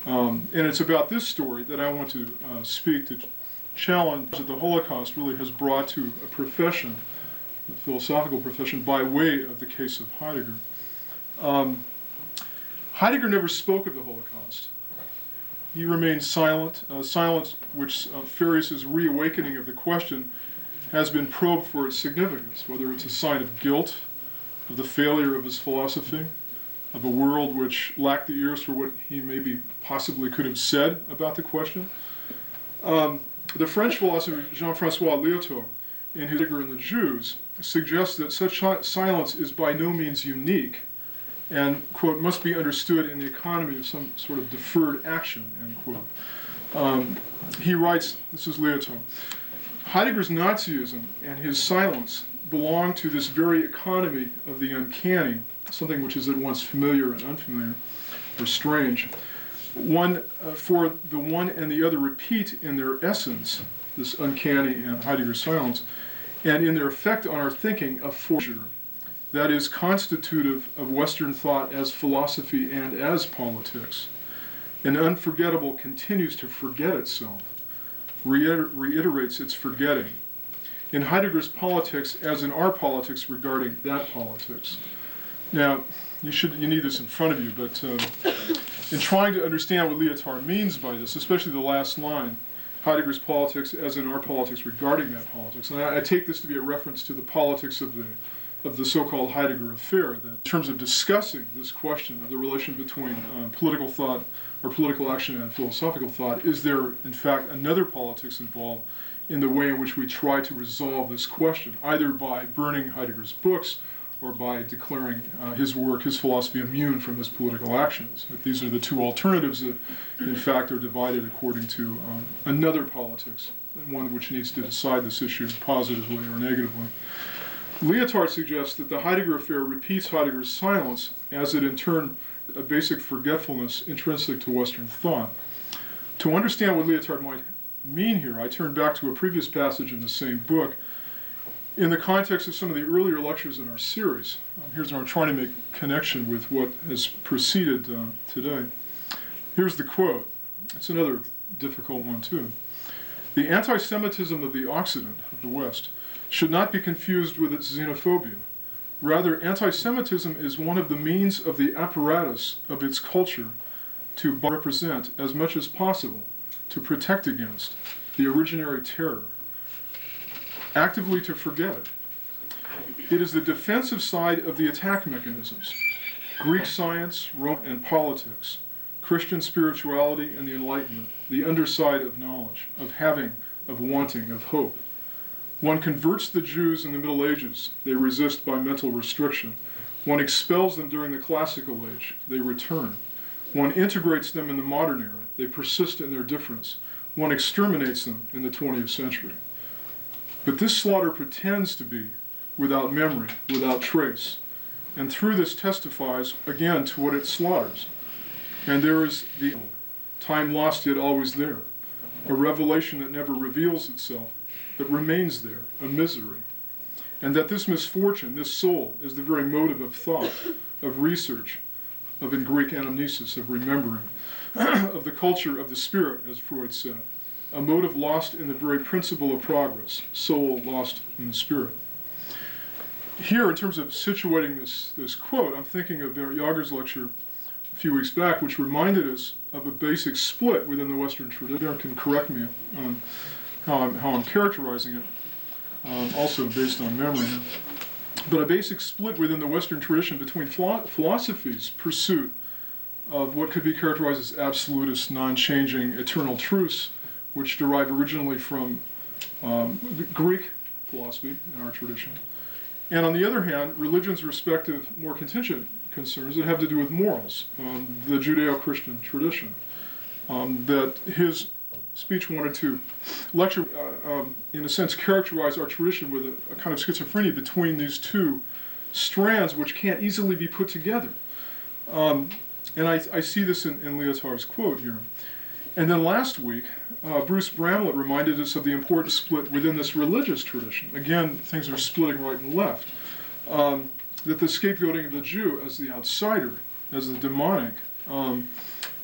And it's about this story that I want to speak, to challenge that the Holocaust really has brought to a profession, the philosophical profession, by way of the case of Heidegger. Heidegger never spoke of the Holocaust. He remained silent, silence which Farius's reawakening of the question has been probed for its significance, whether it's a sign of guilt, of the failure of his philosophy, of a world which lacked the ears for what he maybe possibly could have said about the question. The French philosopher Jean-François Lyotard, in his Heidegger and the Jews, suggests that such silence is by no means unique and, quote, must be understood in the economy of some sort of deferred action, end quote. He writes, this is Lyotard, Heidegger's Nazism and his silence belong to this very economy of the uncanny, something which is at once familiar and unfamiliar, or strange. For the one and the other repeat in their essence, this uncanny and Heidegger's silence, and in their effect on our thinking, a forgery that is constitutive of Western thought as philosophy and as politics. An unforgettable continues to forget itself, reiterates its forgetting. In Heidegger's politics, as in our politics regarding that politics. Now, you need this in front of you, but in trying to understand what Lyotard means by this, especially the last line, Heidegger's politics as in our politics regarding that politics, and I take this to be a reference to the politics of the so-called Heidegger affair, that in terms of discussing this question of the relation between political thought or political action and philosophical thought, is there in fact another politics involved in the way in which we try to resolve this question, either by burning Heidegger's books or by declaring his work, his philosophy, immune from his political actions. That these are the two alternatives that, in fact, are divided according to another politics, and one which needs to decide this issue positively or negatively. Lyotard suggests that the Heidegger affair repeats Heidegger's silence as it in turn a basic forgetfulness intrinsic to Western thought. To understand what Lyotard might mean here, I turn back to a previous passage in the same book in the context of some of the earlier lectures in our series. Here's where I'm trying to make connection with what has preceded today. Here's the quote. It's another difficult one too. The anti-Semitism of the Occident, of the West, should not be confused with its xenophobia. Rather, anti-Semitism is one of the means of the apparatus of its culture to represent as much as possible, to protect against the originary terror, actively to forget it. It is the defensive side of the attack mechanisms, Greek science, Rome, and politics, Christian spirituality and the Enlightenment, the underside of knowledge, of having of wanting, of hope. One converts the Jews in the Middle Ages. They resist by mental restriction. One expels them during the Classical Age. They return. One integrates them in the modern era. They persist in their difference. One exterminates them in the 20th century. But this slaughter pretends to be without memory, without trace, and through this testifies again to what it slaughters. And there is the time lost yet always there, a revelation that never reveals itself, but remains there, a misery. And that this misfortune, this soul, is the very motive of thought, of research, of, in Greek, anamnesis, of remembering, of the culture of the spirit, as Freud said, a motive lost in the very principle of progress, soul lost in the spirit. Here, in terms of situating this quote, I'm thinking of Jager's lecture a few weeks back, which reminded us of a basic split within the Western tradition. Darren can correct me on how I'm characterizing it, also based on memory. But a basic split within the Western tradition between philosophy's pursuit of what could be characterized as absolutist, non-changing, eternal truths, which derive originally from the Greek philosophy in our tradition. And on the other hand, religion's respective more contingent concerns that have to do with morals, the Judeo-Christian tradition. That his speech wanted to lecture, in a sense, characterize our tradition with a kind of schizophrenia between these two strands which can't easily be put together. And I see this in Lyotard's quote here. And then last week, Bruce Bramlett reminded us of the important split within this religious tradition. Again, things are splitting right and left. That the scapegoating of the Jew as the outsider, as the demonic,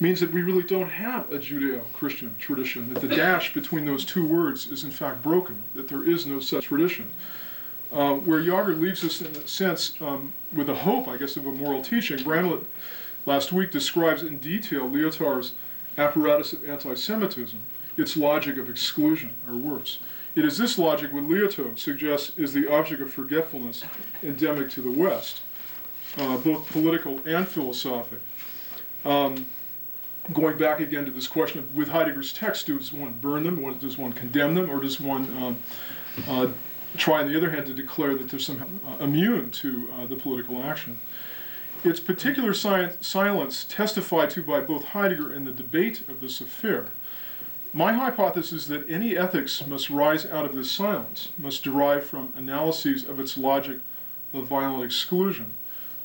means that we really don't have a Judeo-Christian tradition, that the dash between those two words is in fact broken, that there is no such tradition. Where Jager leaves us in a sense with a hope, I guess, of a moral teaching, Bramlett last week describes in detail Lyotard's apparatus of anti-Semitism, its logic of exclusion, or worse. It is this logic what Lyotard suggests is the object of forgetfulness endemic to the West, both political and philosophic. Going back again to this question of, with Heidegger's text, does one burn them, does one condemn them, or does one try, on the other hand, to declare that they're somehow immune to the political action? Its particular silence testified to by both Heidegger and the debate of this affair. My hypothesis is that any ethics must rise out of this silence, must derive from analyses of its logic of violent exclusion.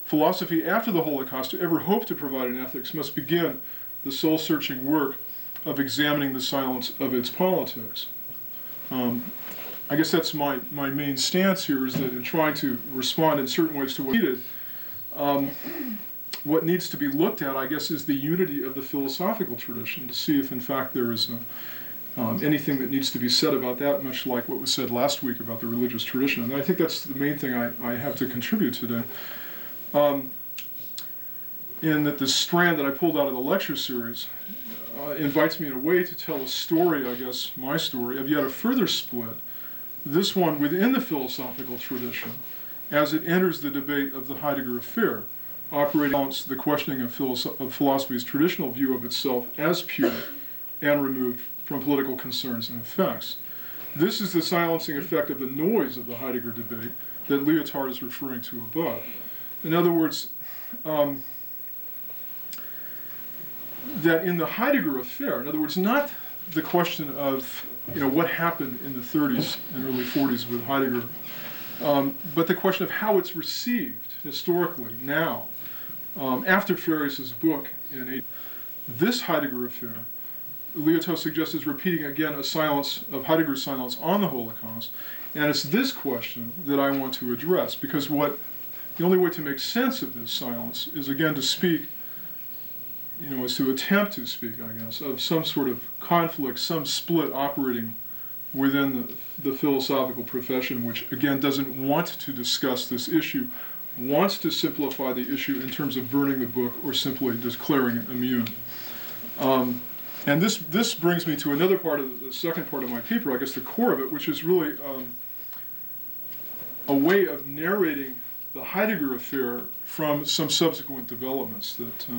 Philosophy after the Holocaust, to ever hope to provide an ethics, must begin the soul-searching work of examining the silence of its politics. I guess that's my main stance here, is that in trying to respond in certain ways to what needed, what needs to be looked at, I guess, is the unity of the philosophical tradition, to see if in fact there is anything that needs to be said about that, much like what was said last week about the religious tradition. And I think that's the main thing I have to contribute today. In that the strand that I pulled out of the lecture series invites me in a way to tell a story, I guess, my story, of yet a further split, this one within the philosophical tradition, as it enters the debate of the Heidegger affair, operating against the questioning of philosophy's traditional view of itself as pure and removed from political concerns and effects. This is the silencing effect of the noise of the Heidegger debate that Lyotard is referring to above. In other words, that in the Heidegger affair, in other words, not the question of what happened in the 30s and early 40s with Heidegger, but the question of how it's received historically now, after Farius's book in this Heidegger affair, Lyotard suggests is repeating again a silence of Heidegger's silence on the Holocaust, and it's this question that I want to address, because the only way to make sense of this silence is again to speak, is to attempt to speak, I guess, of some sort of conflict, some split operating within the philosophical profession, which again doesn't want to discuss this issue, wants to simplify the issue in terms of burning the book or simply declaring it immune. And this brings me to another part of the second part of my paper, I guess the core of it, which is really a way of narrating the Heidegger affair from some subsequent developments that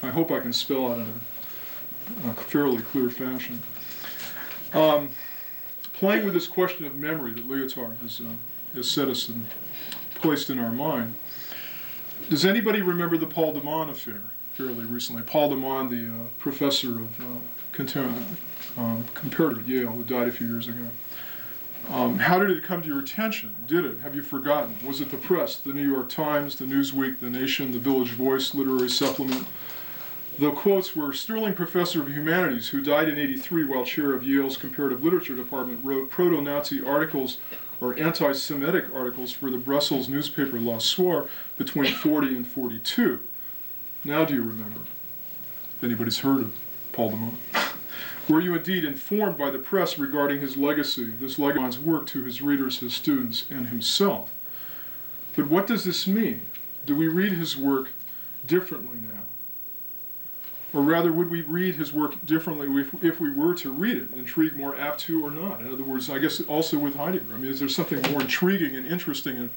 I hope I can spell out in a fairly clear fashion. playing with this question of memory that Lyotard has set us and placed in our mind. Does anybody remember the Paul de Man affair fairly recently? Paul de Man, the professor of comparative at Yale, who died a few years ago. How did it come to your attention? Did it? Have you forgotten? Was it the press, the New York Times, the Newsweek, the Nation, the Village Voice, Literary Supplement? The quotes were, Sterling Professor of Humanities, who died in '83 while chair of Yale's Comparative Literature Department, wrote proto-Nazi articles or anti-Semitic articles for the Brussels newspaper La Soir between 40 and 42. Now do you remember? If anybody's heard of Paul de Man. Were you indeed informed by the press regarding his legacy, this legacy's work to his readers, his students, and himself? But what does this mean? Do we read his work differently now? Or rather, would we read his work differently if we were to read it, intrigued, more apt to, or not? In other words, I guess also with Heidegger. I mean, is there something more intriguing and interesting and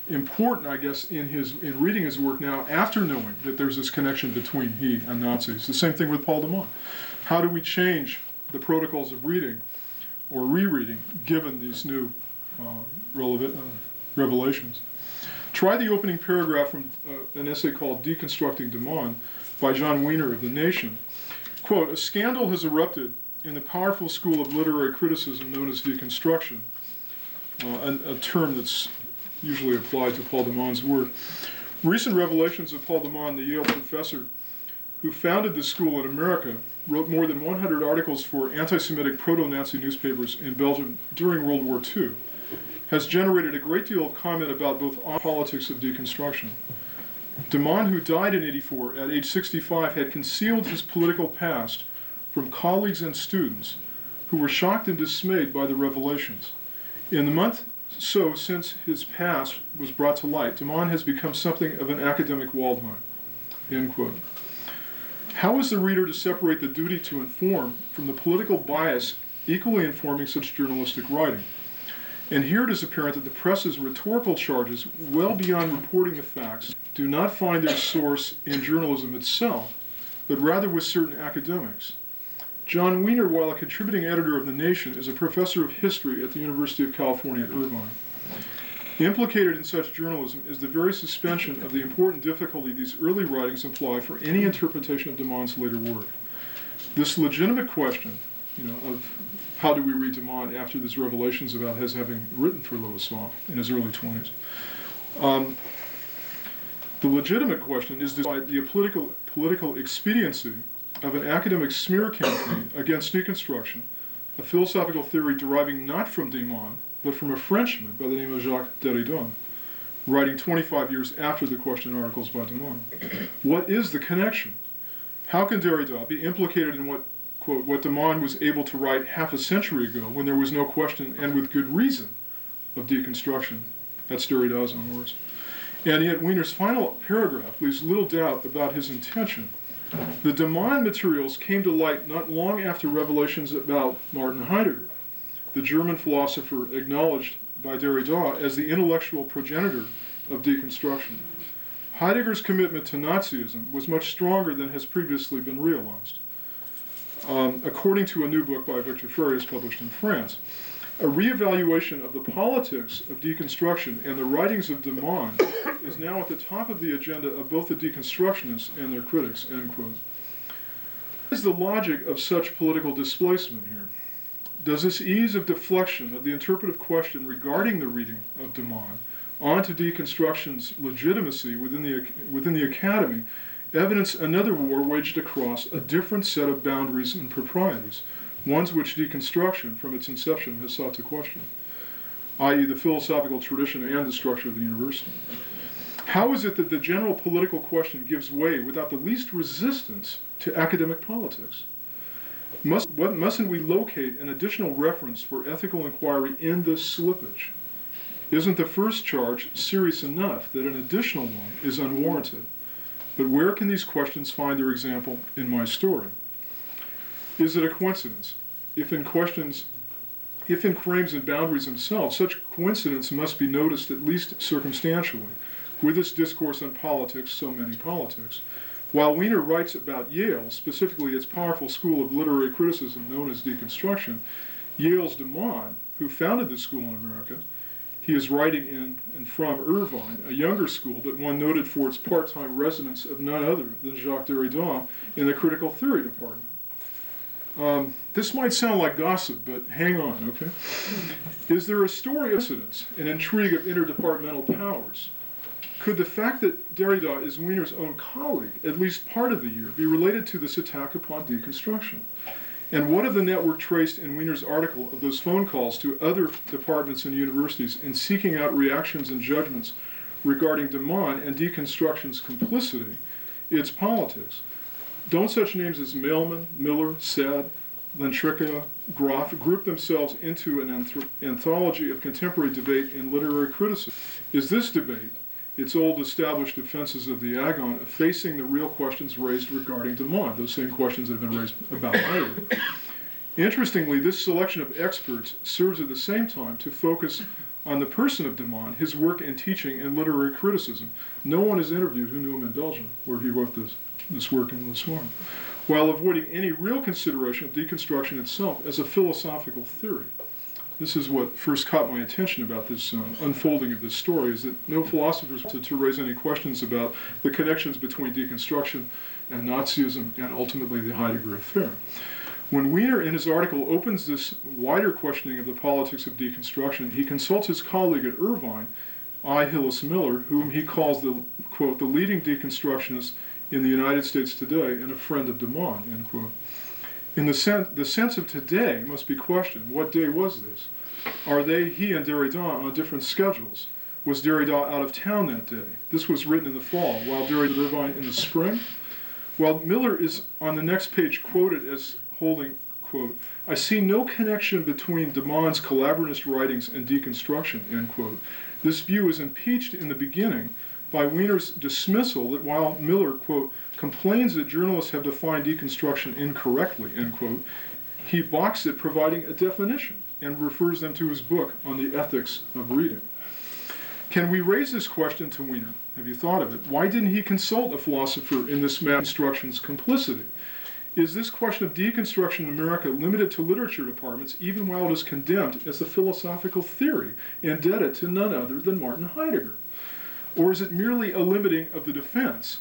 important, I guess, in reading his work now after knowing that there's this connection between he and Nazis? The same thing with Paul de Man. How do we change the protocols of reading or rereading given these new revelations? Try the opening paragraph from an essay called Deconstructing de Man by John Wiener of The Nation. Quote, a scandal has erupted in the powerful school of literary criticism known as deconstruction, a term that's usually applied to Paul de Man's work. Recent revelations of Paul de Man, the Yale professor who founded this school in America, wrote more than 100 articles for anti-Semitic proto-Nazi newspapers in Belgium during World War II, has generated a great deal of comment about both politics of deconstruction. De Man, who died in '84 at age 65, had concealed his political past from colleagues and students who were shocked and dismayed by the revelations. In the month so since his past was brought to light, de Man has become something of an academic Waldheim. End quote. How is the reader to separate the duty to inform from the political bias equally informing such journalistic writing? And here it is apparent that the press's rhetorical charges, well beyond reporting the facts, do not find their source in journalism itself, but rather with certain academics. John Wiener, while a contributing editor of The Nation, is a professor of history at the University of California at Irvine. Implicated in such journalism is the very suspension of the important difficulty these early writings imply for any interpretation of de Man's later work. This legitimate question, of how do we read de Man after these revelations about his having written for Lewisov in his early 20s. The legitimate question is the political expediency of an academic smear campaign against deconstruction, a philosophical theory deriving not from de Man, but from a Frenchman by the name of Jacques Derrida, writing 25 years after the question articles by de Man. What is the connection? How can Derrida be implicated in what de Man was able to write half a century ago when there was no question, and with good reason, of deconstruction? That's Derrida's own words. And yet Wiener's final paragraph leaves little doubt about his intention. The de Man materials came to light not long after revelations about Martin Heidegger, the German philosopher acknowledged by Derrida as the intellectual progenitor of deconstruction. Heidegger's commitment to Nazism was much stronger than has previously been realized. According to a new book by Victor Farias published in France, a reevaluation of the politics of deconstruction and the writings of de Man is now at the top of the agenda of both the deconstructionists and their critics, end quote. What is the logic of such political displacement here? Does this ease of deflection of the interpretive question regarding the reading of de Man onto deconstruction's legitimacy within the academy evidence another war waged across a different set of boundaries and proprieties, ones which deconstruction from its inception has sought to question, i.e. the philosophical tradition and the structure of the university? How is it that the general political question gives way without the least resistance to academic politics? Mustn't we locate an additional reference for ethical inquiry in this slippage? Isn't the first charge serious enough that an additional one is unwarranted? But where can these questions find their example in my story? Is it a coincidence? If in frames and boundaries themselves, such coincidence must be noticed at least circumstantially. With this discourse on politics, so many politics. While Wiener writes about Yale, specifically its powerful school of literary criticism known as deconstruction, Yale's de Man who founded the school in America. He is writing in and from Irvine, a younger school, but one noted for its part-time residence of none other than Jacques Derrida in the critical theory department. This might sound like gossip, but hang on, okay? Is there a story of incidents, an intrigue of interdepartmental powers? Could the fact that Derrida is Wiener's own colleague, at least part of the year, be related to this attack upon deconstruction? And what of the network traced in Wiener's article of those phone calls to other departments and universities in seeking out reactions and judgments regarding Demon and deconstruction's complicity, its politics? Don't such names as Mailman, Miller, Sad, Lentrica, Groff group themselves into an anthology of contemporary debate in literary criticism? Is this debate, its old established defenses of the agon, of facing the real questions raised regarding Demon, those same questions that have been raised about Heidegger? Interestingly, this selection of experts serves at the same time to focus on the person of Demon, his work and teaching in literary criticism. No one is interviewed who knew him in Belgium, where he wrote this work in this form, while avoiding any real consideration of deconstruction itself as a philosophical theory. This is what first caught my attention about this unfolding of this story, is that no philosophers wanted to raise any questions about the connections between deconstruction and Nazism and ultimately the Heidegger affair. When Wiener, in his article, opens this wider questioning of the politics of deconstruction, he consults his colleague at Irvine, I. Hillis Miller, whom he calls the, quote, the leading deconstructionist in the United States today and a friend of Demon, end quote. In the sense of today must be questioned. What day was this? Are he and Derrida on different schedules? Was Derrida out of town that day? This was written in the fall, while Derrida Irvine in the spring? While Miller is on the next page quoted as holding, quote, I see no connection between Demon's collaborativist writings and deconstruction, end quote. This view is impeached in the beginning by Wiener's dismissal that while Miller, quote, complains that journalists have defined deconstruction incorrectly, end quote, he balks at providing a definition and refers them to his book on the ethics of reading. Can we raise this question to Wiener? Have you thought of it? Why didn't he consult a philosopher in this deconstruction's complicity? Is this question of deconstruction in America limited to literature departments even while it is condemned as a philosophical theory indebted to none other than Martin Heidegger? Or is it merely a limiting of the defense?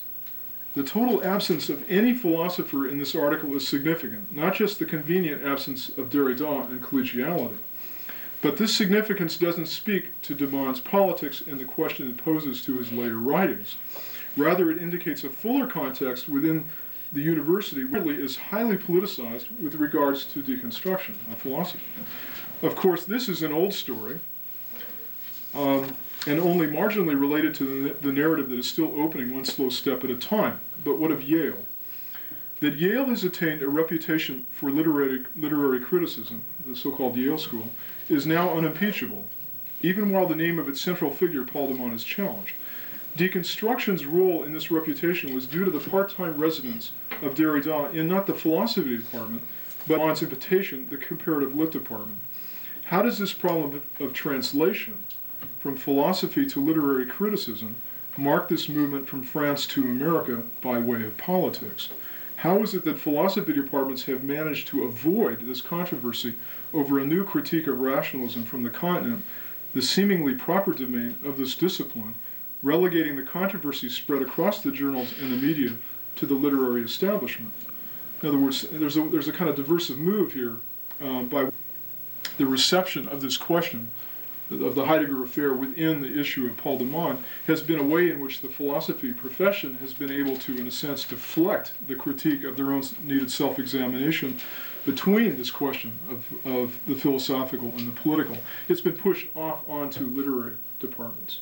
The total absence of any philosopher in this article is significant, not just the convenient absence of Derrida and collegiality. But this significance doesn't speak to Demon's politics and the question it poses to his later writings. Rather, it indicates a fuller context within the university, which is highly politicized with regards to deconstruction of philosophy. Of course, this is an old story, and only marginally related to the narrative that is still opening one slow step at a time. But what of Yale? That Yale has attained a reputation for literary criticism, the so-called Yale School, is now unimpeachable, even while the name of its central figure, Paul Demon, is challenged. Deconstruction's role in this reputation was due to the part-time residence of Derrida in not the philosophy department, but on its invitation, the comparative lit department. How does this problem of translation from philosophy to literary criticism mark this movement from France to America by way of politics? How is it that philosophy departments have managed to avoid this controversy over a new critique of rationalism from the continent, the seemingly proper domain of this discipline, relegating the controversy spread across the journals and the media to the literary establishment? In other words, there's a kind of diversive move here by the reception of this question of the Heidegger affair within the issue of Paul Demon has been a way in which the philosophy profession has been able to, in a sense, deflect the critique of their own needed self-examination between this question of the philosophical and the political. It's been pushed off onto literary departments.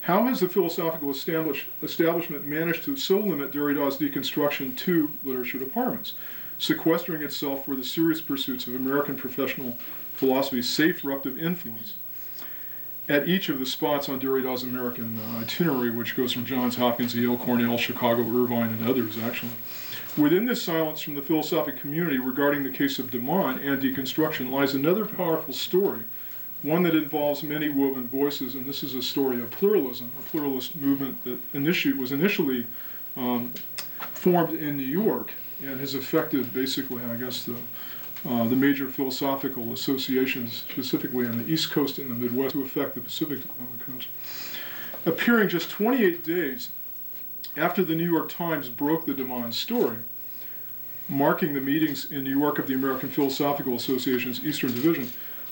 How has the philosophical establishment managed to so limit Derrida's deconstruction to literature departments, sequestering itself for the serious pursuits of American professional philosophy's safe disruptive influence at each of the spots on Derrida's American itinerary, which goes from Johns Hopkins, Yale, Cornell, Chicago, Irvine, and others, actually? Within this silence from the philosophic community regarding the case of Demon and deconstruction lies another powerful story, one that involves many woven voices, and this is a story of pluralism, a pluralist movement that was initially formed in New York and has affected basically, I guess, the major philosophical associations, specifically on the East Coast and the Midwest, to affect the Pacific Coast. Appearing just 28 days after the New York Times broke the DeMond story, marking the meetings in New York of the American Philosophical Association's Eastern Division,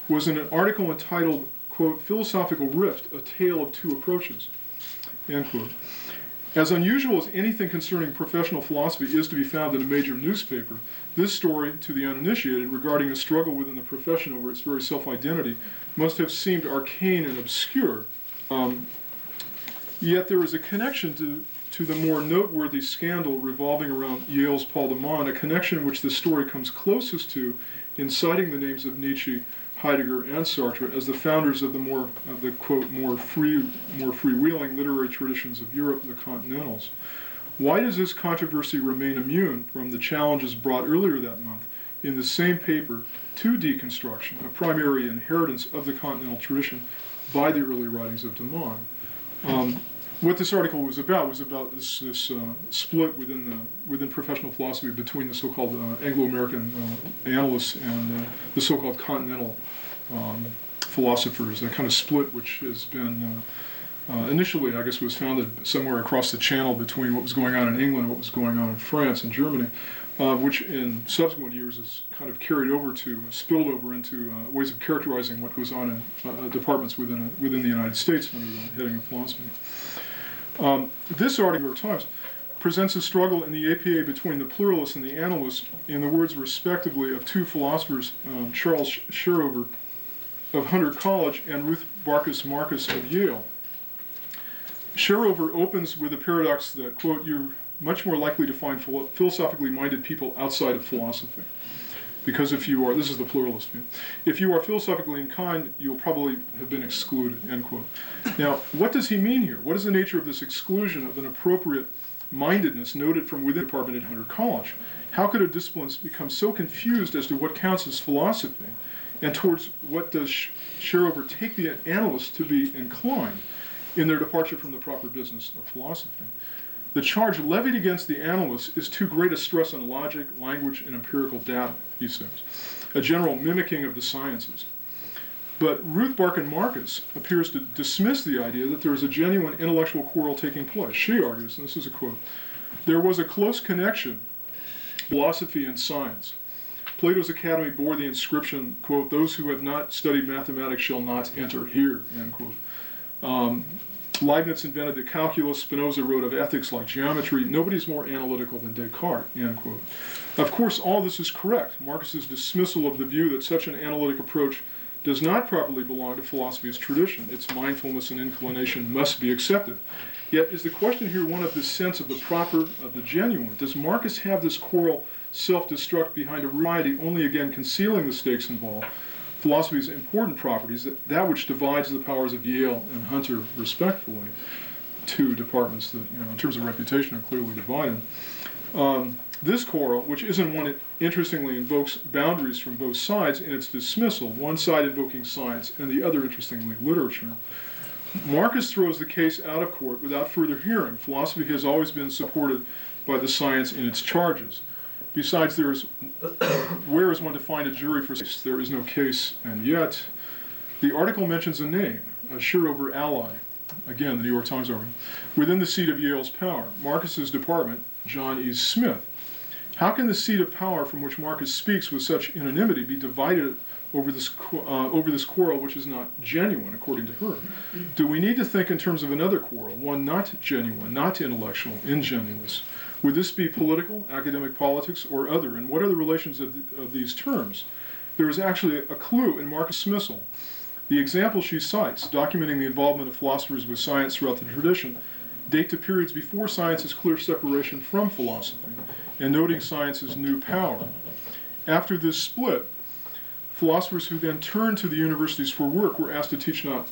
was in an article entitled, quote, "Philosophical Rift, A Tale of Two Approaches," end quote. As unusual as anything concerning professional philosophy is to be found in a major newspaper, this story, to the uninitiated, regarding a struggle within the profession over its very self-identity, must have seemed arcane and obscure. Yet there is a connection to the more noteworthy scandal revolving around Yale's Paul DeMond, a connection which the story comes closest to in citing the names of Nietzsche, Heidegger, and Sartre as the founders of the quote more freewheeling literary traditions of Europe, the Continentals. Why does this controversy remain immune from the challenges brought earlier that month in the same paper to deconstruction, a primary inheritance of the Continental tradition by the early writings of DeMond? What this article was about this split within professional philosophy between the so-called Anglo-American analysts and the so-called continental philosophers. A kind of split which has been initially, I guess, was founded somewhere across the channel between what was going on in England and what was going on in France and Germany, which in subsequent years has kind of spilled over into ways of characterizing what goes on in departments within the United States under the heading of philosophy. This article, New York Times, presents a struggle in the APA between the pluralists and the analysts, in the words respectively of two philosophers, Charles Sherover of Hunter College and Ruth Barkus Marcus of Yale. Sherover opens with a paradox that, quote, "You're much more likely to find philosophically minded people outside of philosophy. Because if you are," this is the pluralist view, "if you are philosophically inclined, you'll probably have been excluded," end quote. Now, what does he mean here? What is the nature of this exclusion of an appropriate mindedness noted from within the department at Hunter College? How could a discipline become so confused as to what counts as philosophy, and towards what does Sherover take the analysts to be inclined in their departure from the proper business of philosophy? The charge levied against the analysts is too great a stress on logic, language, and empirical data, he says, a general mimicking of the sciences. But Ruth Barkin Marcus appears to dismiss the idea that there is a genuine intellectual quarrel taking place. She argues, and this is a quote, "There was a close connection, philosophy and science. Plato's Academy bore the inscription, quote, 'Those who have not studied mathematics shall not enter here,' end quote. Leibniz invented the calculus, Spinoza wrote of ethics like geometry. Nobody's more analytical than Descartes," end quote. Of course, all this is correct. Marcus's dismissal of the view that such an analytic approach does not properly belong to philosophy's tradition. Its mindfulness and inclination must be accepted. Yet, is the question here one of the sense of the proper, of the genuine? Does Marcus have this choral self-destruct behind a variety only again concealing the stakes involved? Philosophy's important properties, that which divides the powers of Yale and Hunter respectfully, two departments that, in terms of reputation, are clearly divided. This quarrel, which isn't one that interestingly invokes boundaries from both sides in its dismissal, one side invoking science and the other, interestingly, literature. Marcus throws the case out of court without further hearing. Philosophy has always been supported by the science in its charges. Besides, where is one to find a jury for case? There is no case, and yet the article mentions a name, a Sherover ally, again, the New York Times article, within the seat of Yale's power, Marcus's department, John E. Smith. How can the seat of power from which Marcus speaks with such unanimity be divided over this quarrel which is not genuine, according to her? Do we need to think in terms of another quarrel, one not genuine, not intellectual, ingenuous? Would this be political, academic politics, or other? And what are the relations of these terms? There is actually a clue in Marcus' dismissal. The examples she cites, documenting the involvement of philosophers with science throughout the tradition, date to periods before science's clear separation from philosophy, and noting science's new power. After this split, philosophers who then turned to the universities for work were asked to teach not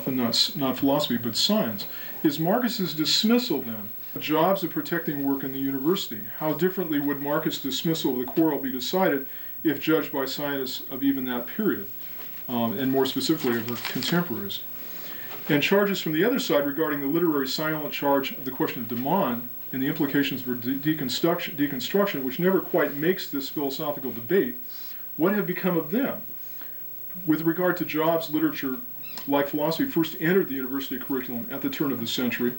philosophy, but science. Is Marcus's dismissal, then, jobs of protecting work in the university? How differently would Marcus' dismissal of the quarrel be decided if judged by scientists of even that period, and more specifically of her contemporaries? And charges from the other side regarding the literary silent charge of the question of DeMond and the implications for deconstruction, which never quite makes this philosophical debate, what have become of them? With regard to jobs, literature, like philosophy, first entered the university curriculum at the turn of the century,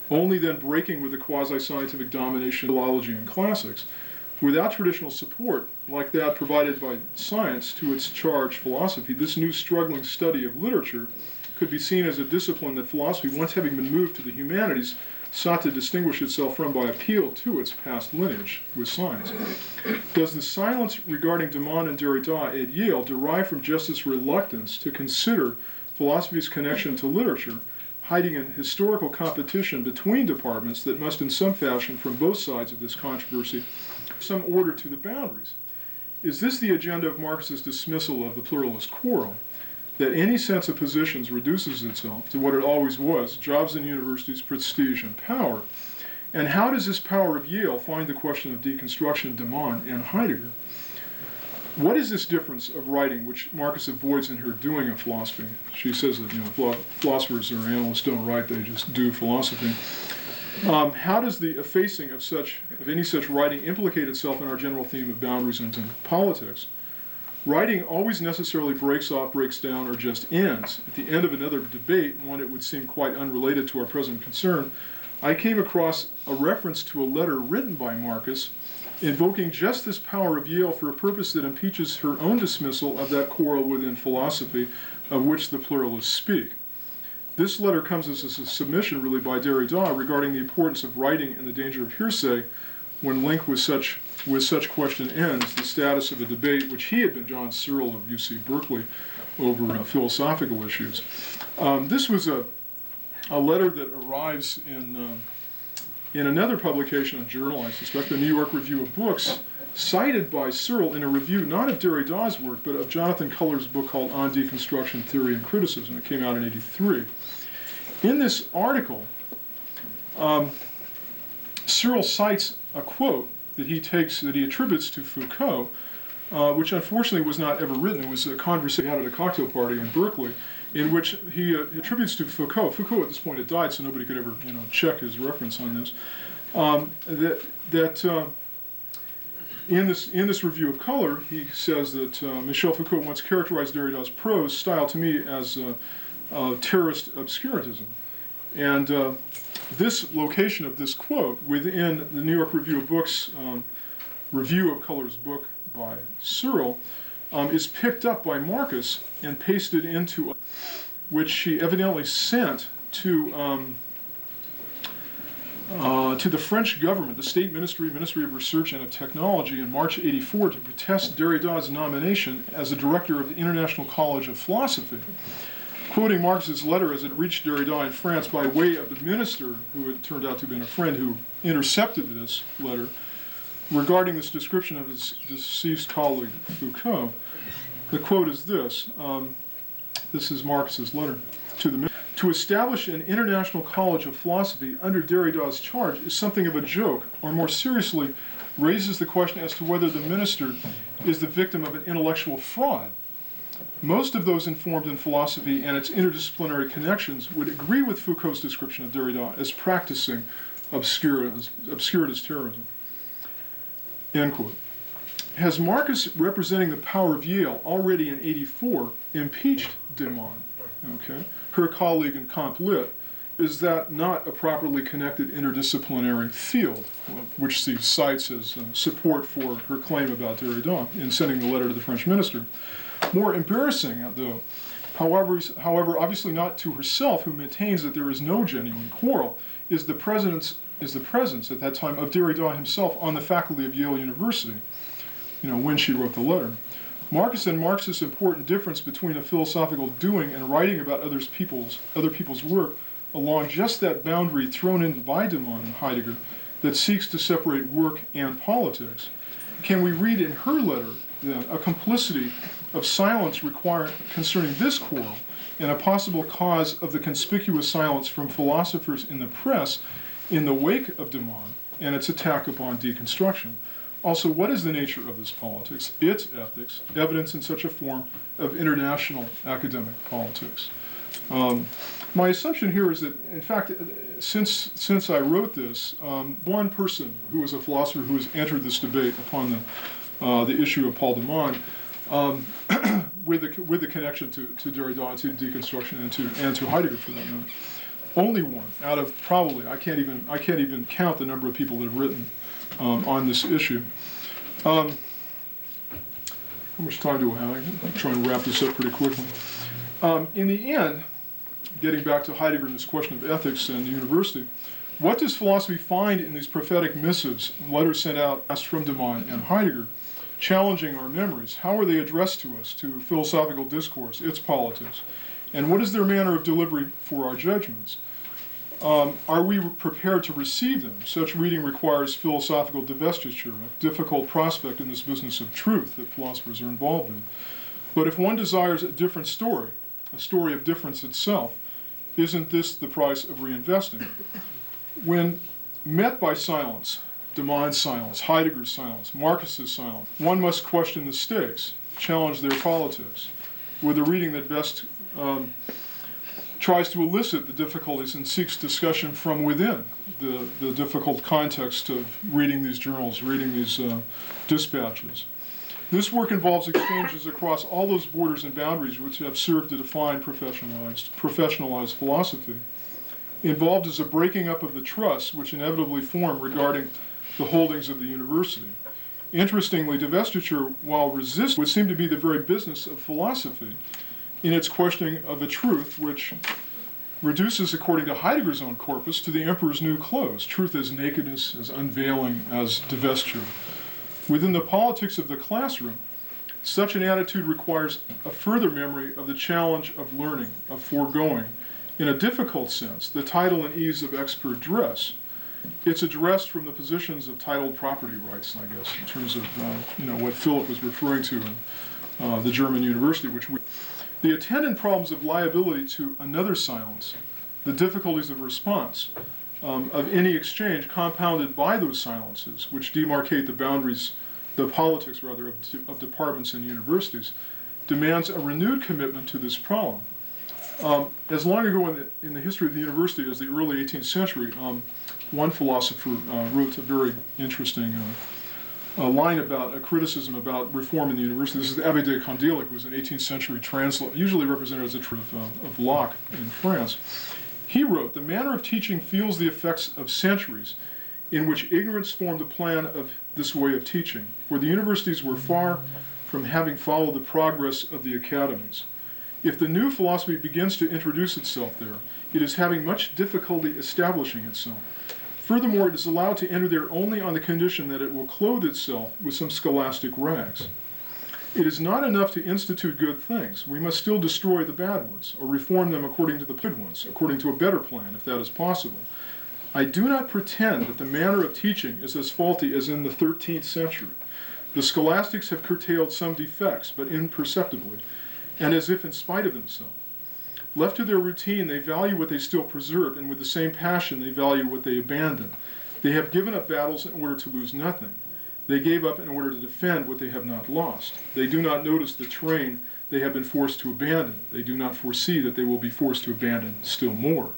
only then breaking with the quasi-scientific domination of philology and classics. Without traditional support, like that provided by science to its charge philosophy, this new struggling study of literature could be seen as a discipline that philosophy, once having been moved to the humanities, sought to distinguish itself from by appeal to its past lineage with science. Does the silence regarding de Man and Derrida at Yale derive from just this reluctance to consider philosophy's connection to literature, hiding an historical competition between departments that must in some fashion, from both sides of this controversy, some order to the boundaries? Is this the agenda of Marcus's dismissal of the pluralist quarrel? That any sense of positions reduces itself to what it always was, jobs in universities, prestige, and power. And how does this power of Yale find the question of deconstruction, de Man, and Heidegger? What is this difference of writing which Marcus avoids in her doing of philosophy? She says that philosophers or analysts don't write, they just do philosophy. How does the effacing of any such writing implicate itself in our general theme of boundaries and politics? Writing always necessarily breaks off, breaks down, or just ends. At the end of another debate, one it would seem quite unrelated to our present concern, I came across a reference to a letter written by Marcus invoking just this power of Yale for a purpose that impeaches her own dismissal of that quarrel within philosophy of which the pluralists speak. This letter comes as a submission really by Derrida regarding the importance of writing and the danger of hearsay when linked with such question ends, the status of a debate which he had been John Searle of UC Berkeley over philosophical issues. This was a letter that arrives in another publication, a journal, I suspect, the New York Review of Books, cited by Searle in a review not of Derrida's work, but of Jonathan Culler's book called On Deconstruction, Theory and Criticism. It came out in '83. In this article, Searle cites a quote that he attributes to Foucault, which unfortunately was not ever written. It was a conversation he had at a cocktail party in Berkeley, in which he attributes to Foucault. Foucault at this point had died, so nobody could ever check his reference on this. In this review of Color, he says that Michel Foucault once characterized Derrida's prose style to me as terrorist obscurantism. And this location of this quote within the New York Review of Books review of Color's book by Searle is picked up by Marcus and pasted into which she evidently sent to the French government, the State Ministry of Research and of Technology in March '84 to protest Derrida's nomination as the director of the International College of Philosophy. Quoting Marcus's letter as it reached Derrida in France by way of the minister, who had turned out to have been a friend who intercepted this letter, regarding this description of his deceased colleague Foucault, the quote is this. This is Marcus's letter to the minister. To establish an international college of philosophy under Derrida's charge is something of a joke, or more seriously, raises the question as to whether the minister is the victim of an intellectual fraud. Most of those informed in philosophy and its interdisciplinary connections would agree with Foucault's description of Derrida as practicing obscuritist terrorism. End quote. Has Marcus, representing the power of Yale, already in '84 impeached de Man, her colleague in Comp Lit? Is that not a properly connected interdisciplinary field, which she cites as support for her claim about Derrida in sending the letter to the French minister? More embarrassing, though, however, obviously not to herself, who maintains that there is no genuine quarrel, is the presence at that time of Derrida himself on the faculty of Yale University, when she wrote the letter. Marcus and Marx's important difference between a philosophical doing and writing about other people's work along just that boundary thrown in by de Man and Heidegger that seeks to separate work and politics. Can we read in her letter, then, a complicity of silence concerning this quarrel and a possible cause of the conspicuous silence from philosophers in the press in the wake of de Man and its attack upon deconstruction? Also, what is the nature of this politics, its ethics, evidence in such a form of international academic politics? My assumption here is that, in fact, since I wrote this, one person who was a philosopher who has entered this debate upon the issue of Paul de Man with the connection to Derrida, to deconstruction, and to Heidegger for that matter. Only one out of probably I can't even count the number of people that have written on this issue. How much time do I have? I'm trying to wrap this up pretty quickly. In the end, getting back to Heidegger and this question of ethics and the university, what does philosophy find in these prophetic missives, letters sent out from Deepen and Heidegger, challenging our memories? How are they addressed to us, to philosophical discourse, its politics? And what is their manner of delivery for our judgments? Are we prepared to receive them? Such reading requires philosophical divestiture, a difficult prospect in this business of truth that philosophers are involved in. But if one desires a different story, a story of difference itself, isn't this the price of reinvesting? When met by silence, Deepen's silence, Heidegger's silence, Marcus's silence, one must question the stakes, challenge their politics, with a reading that best tries to elicit the difficulties and seeks discussion from within the difficult context of reading these journals, reading these dispatches. This work involves exchanges across all those borders and boundaries which have served to define professionalized philosophy. Involved is a breaking up of the trusts which inevitably form regarding the holdings of the university. Interestingly, divestiture, while resist, would seem to be the very business of philosophy in its questioning of a truth which reduces, according to Heidegger's own corpus, to the emperor's new clothes, truth as nakedness, as unveiling, as divestiture. Within the politics of the classroom, such an attitude requires a further memory of the challenge of learning, of foregoing, in a difficult sense, the title and ease of expert dress. It's addressed from the positions of titled property rights, I guess, in terms of what Philip was referring to in the German university, the attendant problems of liability to another silence, the difficulties of response, of any exchange compounded by those silences, which demarcate the boundaries, the politics rather, of departments and universities, demands a renewed commitment to this problem. As long ago in the history of the university as the early 18th century, one philosopher wrote a very interesting line about a criticism about reform in the university. This is the Abbé de Condillac, who was an 18th century translator, usually represented as a truth of Locke in France. He wrote, "The manner of teaching feels the effects of centuries in which ignorance formed the plan of this way of teaching, for the universities were far from having followed the progress of the academies. If the new philosophy begins to introduce itself there, it is having much difficulty establishing itself. Furthermore, it is allowed to enter there only on the condition that it will clothe itself with some scholastic rags. It is not enough to institute good things. We must still destroy the bad ones, or reform them according to the good ones, according to a better plan, if that is possible. I do not pretend that the manner of teaching is as faulty as in the 13th century. The scholastics have curtailed some defects, but imperceptibly, and as if in spite of themselves. Left to their routine, they value what they still preserve, and with the same passion they value what they abandon. They have given up battles in order to lose nothing. They gave up in order to defend what they have not lost. They do not notice the terrain they have been forced to abandon. They do not foresee that they will be forced to abandon still more.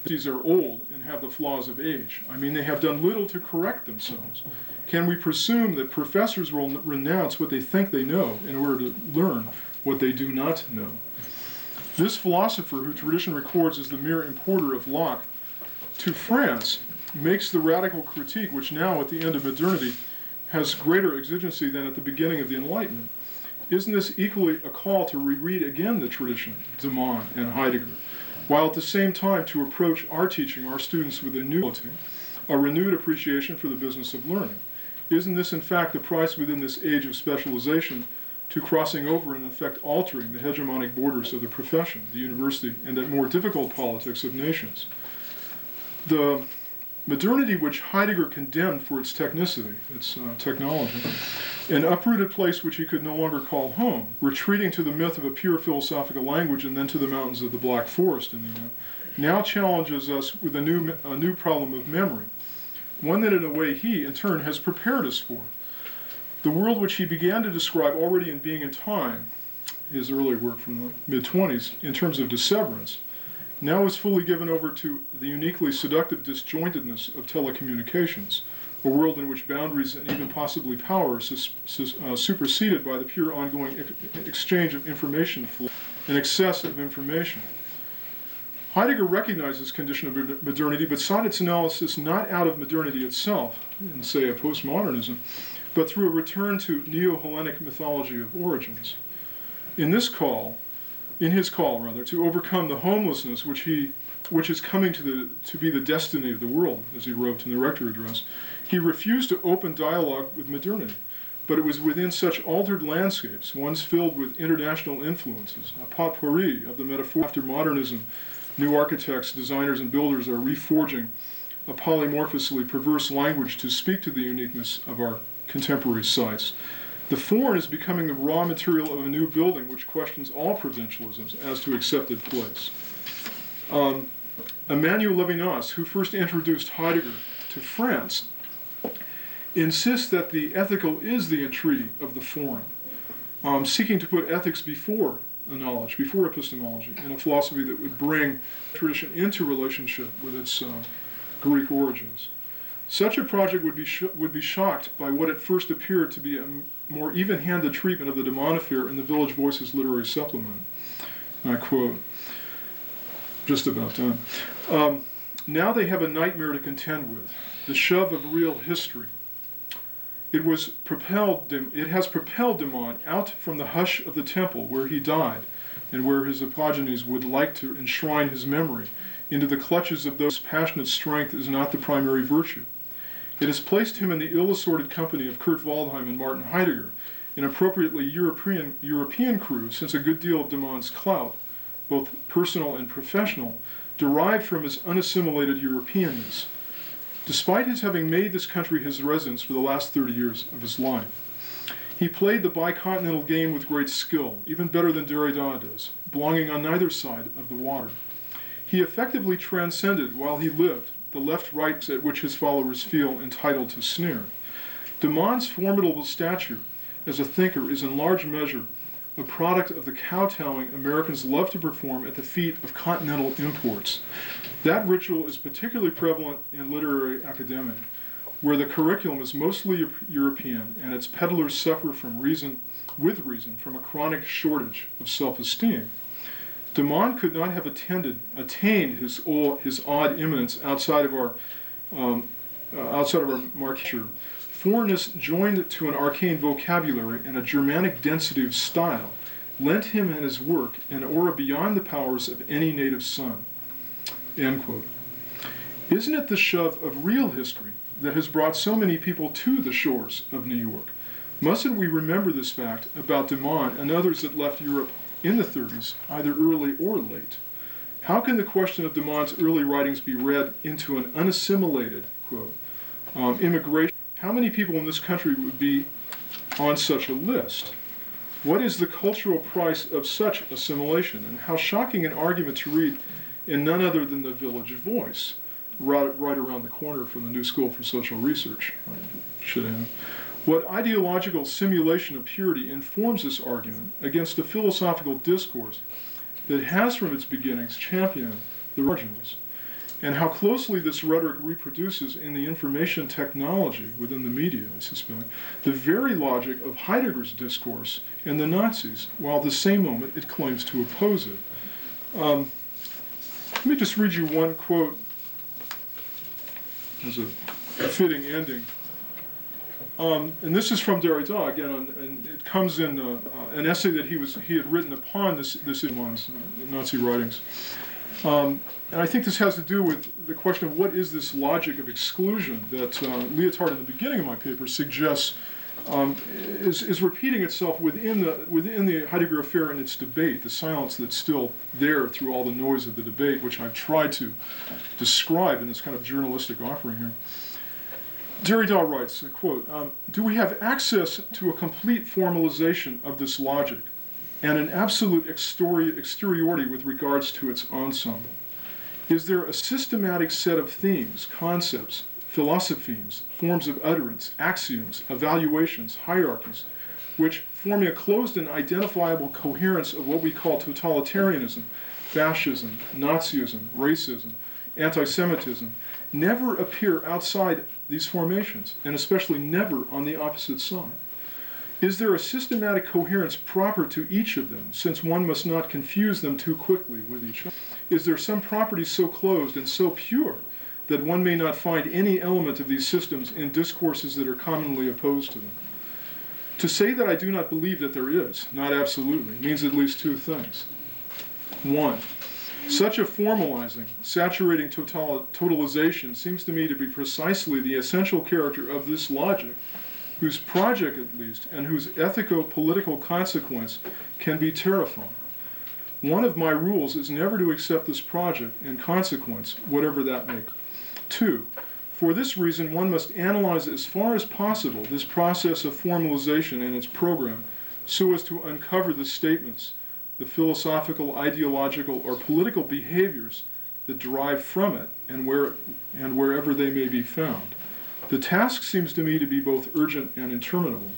These are old and have the flaws of age. I mean, they have done little to correct themselves. Can we presume that professors will renounce what they think they know in order to learn what they do not know? This philosopher, who tradition records as the mere importer of Locke to France, makes the radical critique which now, at the end of modernity, has greater exigency than at the beginning of the Enlightenment. Isn't this equally a call to reread again the tradition, Deepen and Heidegger, while at the same time to approach our teaching, our students, with a renewed appreciation for the business of learning? Isn't this, in fact, the price within this age of specialization to crossing over and in effect altering the hegemonic borders of the profession, the university, and that more difficult politics of nations? The modernity which Heidegger condemned for its technicity, its technology, an uprooted place which he could no longer call home, retreating to the myth of a pure philosophical language and then to the mountains of the Black Forest in the end, now challenges us with a new problem of memory, one that in a way he, in turn, has prepared us for. The world which he began to describe already in Being and Time, his early work from the mid-20s, in terms of disseverance, now is fully given over to the uniquely seductive disjointedness of telecommunications, a world in which boundaries and even possibly power are superseded by the pure ongoing exchange of information flow, an excess of information. Heidegger recognized this condition of modernity, but sought its analysis not out of modernity itself, in, say, a postmodernism, but through a return to Neo-Hellenic mythology of origins. In his call, to overcome the homelessness which is coming to be the destiny of the world, as he wrote in the Rector Address, he refused to open dialogue with modernity, but it was within such altered landscapes, ones filled with international influences, a potpourri of the metaphor. After modernism, new architects, designers, and builders are reforging a polymorphously perverse language to speak to the uniqueness of our contemporary sites. The foreign is becoming the raw material of a new building which questions all provincialisms as to accepted place. Emmanuel Levinas, who first introduced Heidegger to France, insists that the ethical is the entreaty of the foreign, seeking to put ethics before knowledge, before epistemology, in a philosophy that would bring tradition into relationship with its Greek origins. Such a project would be shocked by what at first appeared to be a more even-handed treatment of the Demon affair in the Village Voices literary supplement. And I quote, just about done. Now they have a nightmare to contend with, the shove of real history. It has propelled Demon out from the hush of the temple where he died and where his apogenes would like to enshrine his memory, into the clutches of those passionate strength is not the primary virtue. It has placed him in the ill-assorted company of Kurt Waldheim and Martin Heidegger, an appropriately European crew, since a good deal of Demon's clout, both personal and professional, derived from his unassimilated Europeanness, despite his having made this country his residence for the last 30 years of his life. He played the bicontinental game with great skill, even better than Derrida does, belonging on neither side of the water. He effectively transcended, while he lived, the left-right at which his followers feel entitled to sneer. Demon's formidable stature as a thinker is in large measure a product of the kowtowing Americans love to perform at the feet of continental imports. That ritual is particularly prevalent in literary academia, where the curriculum is mostly European and its peddlers suffer with reason, from a chronic shortage of self-esteem. Demon could not have attained his odd imminence outside of our marketure. Foreignness joined to an arcane vocabulary and a Germanic density of style lent him and his work an aura beyond the powers of any native son. End quote. Isn't it the shove of real history that has brought so many people to the shores of New York? Mustn't we remember this fact about Demon and others that left Europe in the 30s, either early or late? How can the question of Demon's early writings be read into an unassimilated, quote, immigration? How many people in this country would be on such a list? What is the cultural price of such assimilation? And how shocking an argument to read in none other than the Village Voice, right around the corner from the New School for Social Research. What ideological simulation of purity informs this argument against a philosophical discourse that has from its beginnings championed the marginals? And how closely this rhetoric reproduces in the information technology within the media, I suspect, the very logic of Heidegger's discourse and the Nazis, while at the same moment it claims to oppose it. Let me just read you one quote as a fitting ending. And this is from Derrida, again, and it comes in an essay that he had written upon this Nazi writings. And I think this has to do with the question of what is this logic of exclusion that Lyotard in the beginning of my paper suggests is repeating itself within the Heidegger affair and its debate, the silence that's still there through all the noise of the debate, which I've tried to describe in this kind of journalistic offering here. Derrida writes, quote, do we have access to a complete formalization of this logic and an absolute exteriority with regards to its ensemble? Is there a systematic set of themes, concepts, philosophemes, forms of utterance, axioms, evaluations, hierarchies, which, forming a closed and identifiable coherence of what we call totalitarianism, fascism, Nazism, racism, anti-Semitism, never appear outside these formations, and especially never on the opposite side? Is there a systematic coherence proper to each of them, since one must not confuse them too quickly with each other? Is there some property so closed and so pure that one may not find any element of these systems in discourses that are commonly opposed to them? To say that I do not believe that there is, not absolutely, means at least two things. One, such a formalizing, saturating totalization seems to me to be precisely the essential character of this logic, whose project at least, and whose ethico-political consequence can be terrifying. One of my rules is never to accept this project and consequence, whatever that may be. Two, for this reason one must analyze as far as possible this process of formalization and its program so as to uncover the statements, the philosophical, ideological, or political behaviors that derive from it and wherever they may be found. The task seems to me to be both urgent and interminable.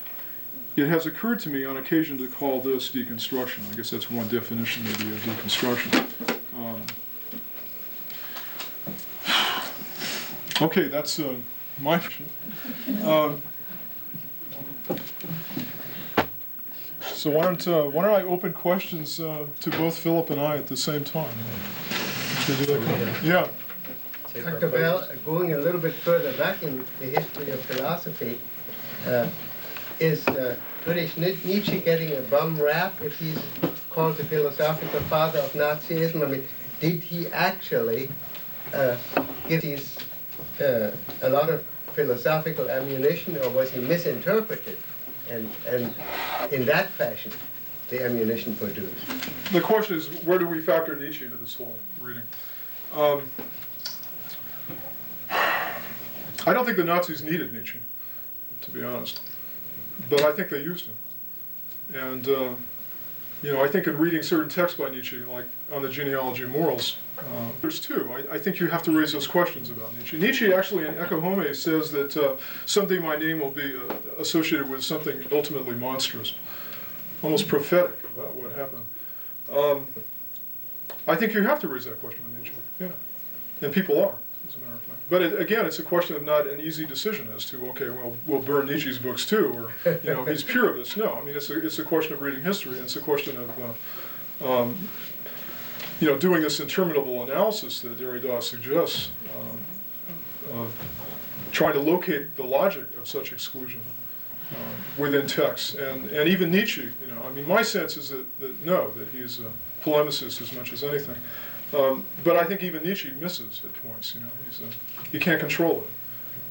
It has occurred to me on occasion to call this deconstruction. I guess that's one definition maybe of deconstruction. Okay, that's my so why don't I open questions to both Philip and I at the same time? Yeah.
Dr. Bell, going a little bit further back in the history of philosophy, is Friedrich Nietzsche getting a bum rap if he's called the philosophical father of Nazism? I mean, did he actually give these a lot of philosophical ammunition, or was he misinterpreted? And in that fashion, the ammunition produced.
The question is, where do we factor Nietzsche into this whole reading? I don't think the Nazis needed Nietzsche, to be honest, but I think they used him. And I think in reading certain texts by Nietzsche, like on the genealogy of morals, there's two. I think you have to raise those questions about Nietzsche. Nietzsche actually in Ecce Homo says that someday my name will be associated with something ultimately monstrous, almost prophetic about what happened. I think you have to raise that question with Nietzsche, yeah. And people are, as a matter of fact. But again, it's a question of not an easy decision as to, okay, well, we'll burn Nietzsche's books too, or, he's pure of this. No, I mean, it's a question of reading history, and it's a question of, doing this interminable analysis that Derrida suggests, trying to locate the logic of such exclusion within texts. And even Nietzsche, my sense is that he's a polemicist as much as anything. But I think even Nietzsche misses at points. He can't control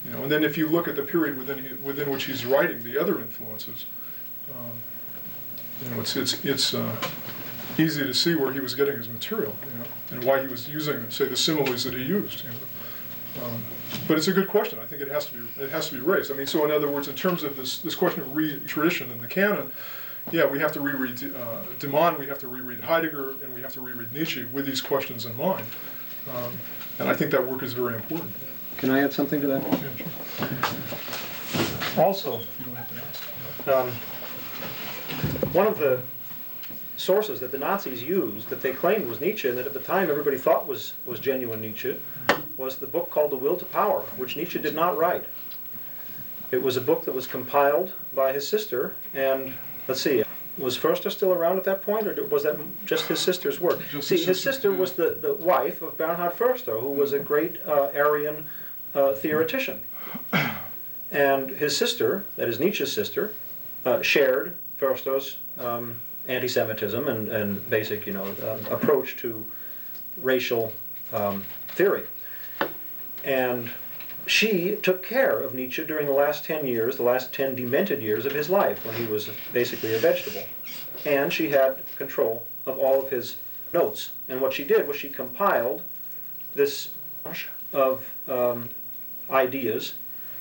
it. And then if you look at the period within which he's writing, the other influences, it's easy to see where he was getting his material, and why he was using, say, the similes that he used. But it's a good question. I think it has to be raised. So in other words, in terms of this question of tradition and the canon. Yeah, we have to reread de Man, we have to reread Heidegger, and we have to reread Nietzsche with these questions in mind. And I think that work is very important.
Can I add something to that?
Yeah, sure.
Also,
You don't have to ask.
one of the sources that the Nazis used that they claimed was Nietzsche, and that at the time everybody thought was genuine Nietzsche, was the book called The Will to Power, which Nietzsche did not write. It was a book that was compiled by his sister, and let's see, was Förster still around at that point, or was that just his sister's work? His sister was the wife of Bernhard Förster, who was a great Aryan theoretician. And his sister, that is Nietzsche's sister, shared Förster's anti-Semitism and basic, approach to racial theory. And she took care of Nietzsche during the last 10 years, the last 10 demented years of his life, when he was basically a vegetable. And she had control of all of his notes. And what she did was she compiled this bunch of ideas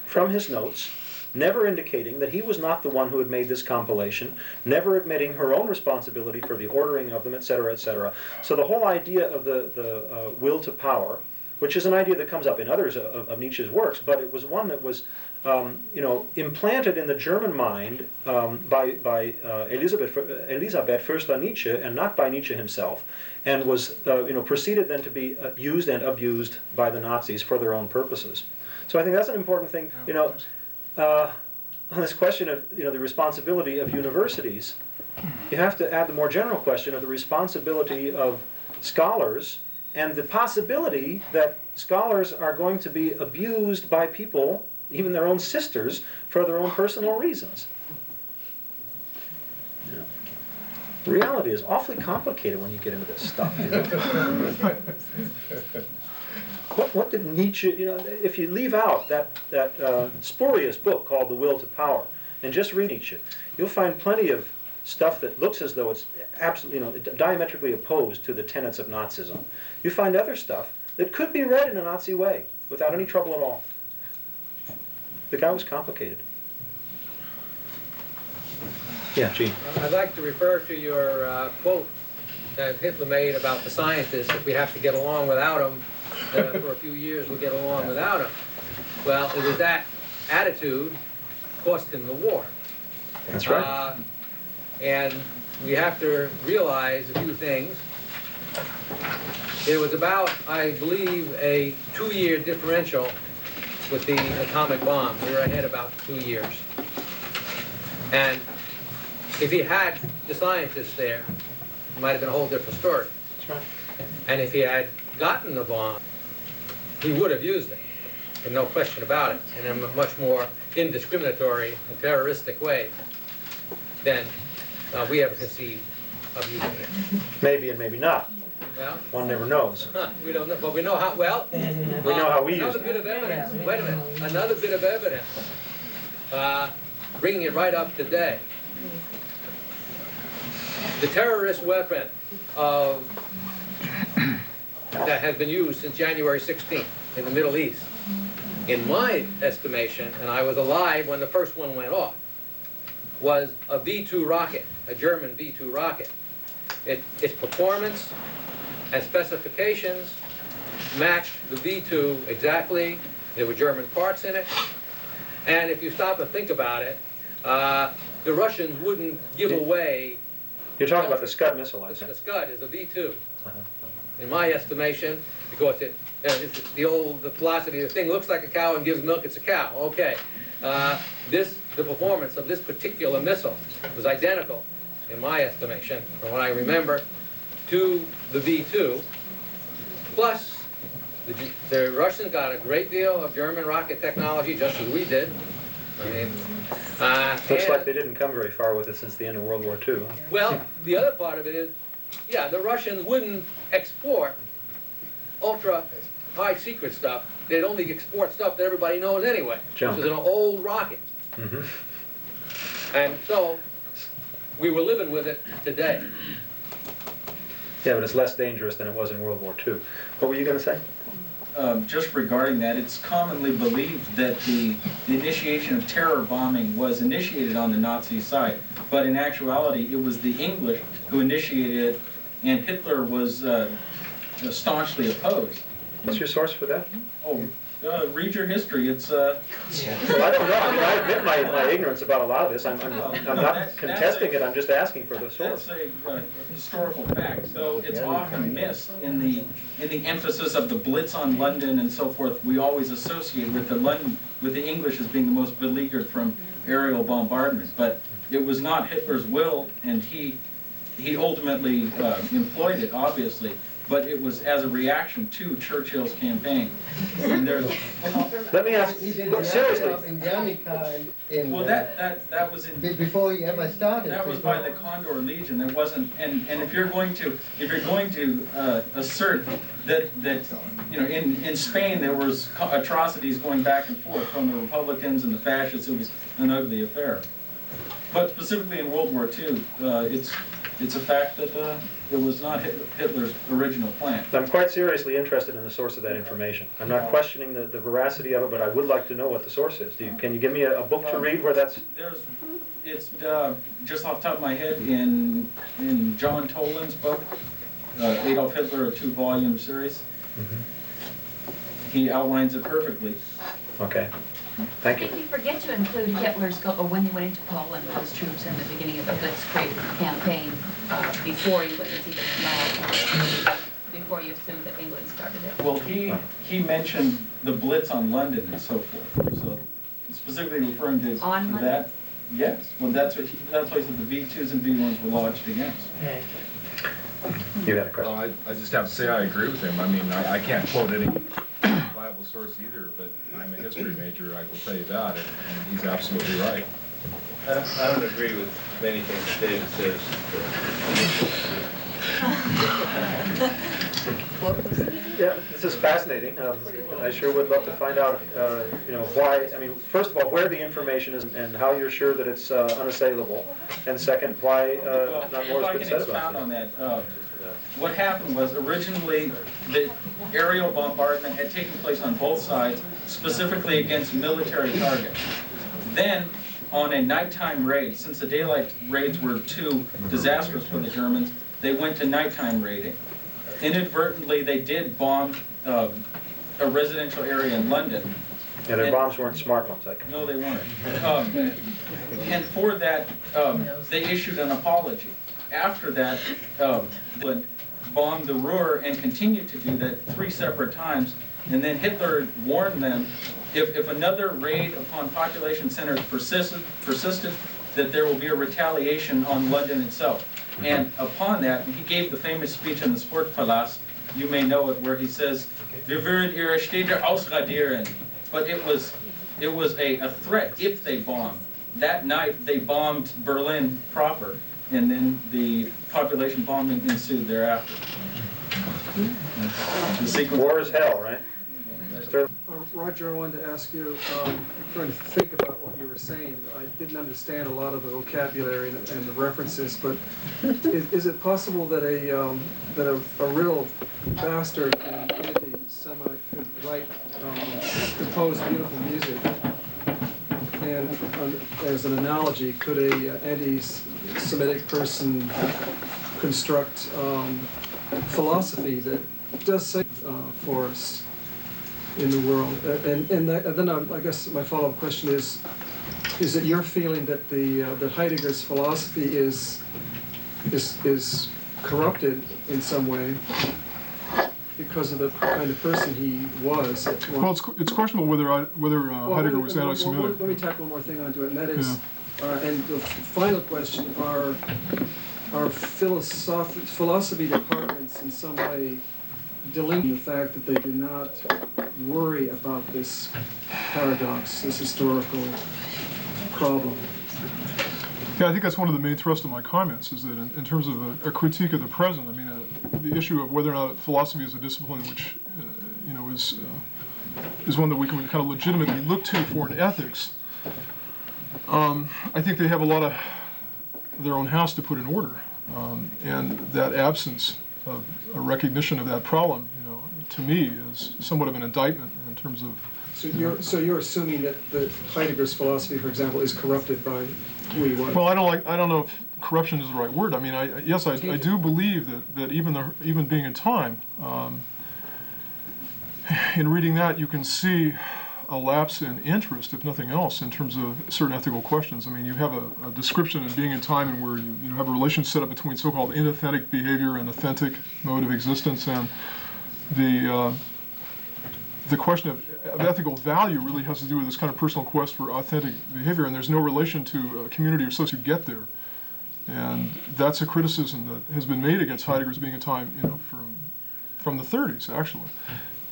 from his notes, never indicating that he was not the one who had made this compilation, never admitting her own responsibility for the ordering of them, etc., etc. So the whole idea of the will to power, which is an idea that comes up in others of Nietzsche's works, but it was one that was implanted in the German mind by Elisabeth Förster Nietzsche, and not by Nietzsche himself, and was proceeded then to be used and abused by the Nazis for their own purposes. So I think that's an important thing. On this question of the responsibility of universities, you have to add the more general question of the responsibility of scholars and the possibility that scholars are going to be abused by people, even their own sisters, for their own personal reasons. Reality is awfully complicated when you get into this stuff. What did Nietzsche, if you leave out that spurious book called The Will to Power and just read Nietzsche, you'll find plenty of stuff that looks as though it's absolutely, diametrically opposed to the tenets of Nazism. You find other stuff that could be read in a Nazi way without any trouble at all. The guy was complicated. Yeah, Gene.
I'd like to refer to your quote that Hitler made about the scientists. If we have to get along without them for a few years, we'll get along without them. Well, it was that attitude cost him the war.
That's right.
And we have to realize a few things. There was about, I believe, a 2-year differential with the atomic bomb. We were ahead about 2 years. And if he had the scientists there, it might have been a whole different story.
That's right.
And if he had gotten the bomb, he would have used it, and no question about it, in a much more indiscriminatory and terroristic way than we ever conceived of using it.
Maybe and maybe not.
Well,
One never knows.
we don't know, but we know how, well,
We know how we use
another
it.
bit of evidence, wait a minute, another bit of evidence, bringing it right up to date. The terrorist weapon that has been used since January 16th in the Middle East, in my estimation, and I was alive when the first one went off, was a V-2 rocket, a German V-2 rocket. Its performance and specifications matched the V-2 exactly. There were German parts in it. And if you stop and think about it, the Russians wouldn't give away.
You're talking about the Scud missile, I
The
think.
Scud is a V-2. In my estimation, because it's the philosophy, the thing looks like a cow and gives milk, it's a cow. Okay. The performance of this particular missile was identical, in my estimation, from what I remember, to the V-2. Plus, the Russians got a great deal of German rocket technology, just as we did. I mean,
Looks like they didn't come very far with it since the end of World War II.
well, the other part of it is, yeah, the Russians wouldn't export ultra high secret stuff. They'd only export stuff that everybody knows anyway,
Junk.
which is an old rocket. And so, we were living with it today.
Yeah, but it's less dangerous than it was in World War II. What were you going to say?
Just regarding that, it's commonly believed that the initiation of terror bombing was initiated on the Nazi side, but in actuality it was the English who initiated it, and Hitler was staunchly opposed.
What's your source for that?
Oh, read your history. It's
Well, I don't know. I mean, I admit my ignorance about a lot of this. I'm not contesting it. I'm just asking for the source.
that's a historical fact. So it's often missed in the emphasis of the Blitz on London and so forth. We always associate with the English as being the most beleaguered from aerial bombardment, but it was not Hitler's will, and he ultimately employed it, obviously. But it was as a reaction to Churchill's campaign. And there's,
Let me ask,
He did
seriously,
in Guernica
well, that was in.
before he ever started.
That was by the Condor Legion. It wasn't, and if you're going to assert that in Spain there was atrocities going back and forth from the Republicans and the fascists, it was an ugly affair. But specifically in World War II, it's a fact that it was not Hitler's original plan.
I'm quite seriously interested in the source of that information. I'm not questioning the veracity of it, but I would like to know what the source is. Can you give me a book to read where that's...
It's just off the top of my head in John Toland's book, Adolf Hitler, a 2-volume series. He outlines it perfectly.
Okay. Thank
I
you.
think we forget to include Hitler's, or when he went into Poland with his troops in the beginning of the Blitzkrieg campaign, before England was even involved, before you assumed that England started it.
Well, he mentioned the Blitz on London and so forth, so specifically referring to
On London?
that. Yes, well, that's what that's what the V2s and V1s were lodged against.
You had a question?
Well, I just have to say I agree with him. I mean, I can't quote any Bible source either, but I'm a history major, I will tell you that, and he's absolutely right.
I don't agree with many things that David says.
Yeah, this is fascinating. I sure would love to find out, why, I mean, first of all, where the information is and how you're sure that it's unassailable. And second, why not more has been said about it.
On that, what happened was originally the aerial bombardment had taken place on both sides, specifically against military targets. Then, on a nighttime raid, since the daylight raids were too disastrous for the Germans, they went to nighttime raiding. Inadvertently, they did bomb a residential area in London.
Yeah, their bombs weren't smart ones, I can.
No, they weren't. And for that, they issued an apology. After that, England bombed the Ruhr and continued to do that 3 separate times. And then Hitler warned them, if another raid upon population centers persisted, that there will be a retaliation on London itself. And upon that, he gave the famous speech in the Sportpalast, you may know it, where he says, "Wir würden ihre Städte ausradieren." But it was a threat if they bombed. That night, they bombed Berlin proper, and then the population bombing ensued thereafter. The sequence.
War is hell, right?
Roger, I wanted to ask you, I'm trying to think about what you were saying. I didn't understand a lot of the vocabulary and the references, but is it possible that a real bastard and anti-Semite could write, compose beautiful music? And as an analogy, could a anti-Semitic person construct philosophy that does say for us in the world? And then I guess my follow-up question is it your feeling that that Heidegger's philosophy is corrupted in some way because of the kind of person he was?
Well, it's questionable whether Heidegger was anti-Semitic.
Let me tack one more thing onto it, and that is, and the final question, are philosophy departments in some way delinquent the fact that they do not worry about this paradox, this historical problem?
Yeah, I think that's one of the main thrusts of my comments, is that in terms of a critique of the present, I mean, the issue of whether or not philosophy is a discipline which, is one that we can kind of legitimately look to for in ethics. I think they have a lot of their own house to put in order, and that absence of a recognition of that problem, to me, is somewhat of an indictment in terms of.
So you're assuming that Heidegger's philosophy, for example, is corrupted by who he was?
Well, I don't know if corruption is the right word. I mean, I do believe that even being in time, in reading that, you can see a lapse in interest, if nothing else, in terms of certain ethical questions. I mean, you have a description in Being in Time, and where you have a relation set up between so-called inauthentic behavior and authentic mode of existence, and the question of ethical value really has to do with this kind of personal quest for authentic behavior, and there's no relation to a community of society who get there. And that's a criticism that has been made against Heidegger's Being in Time, from the 30s, actually.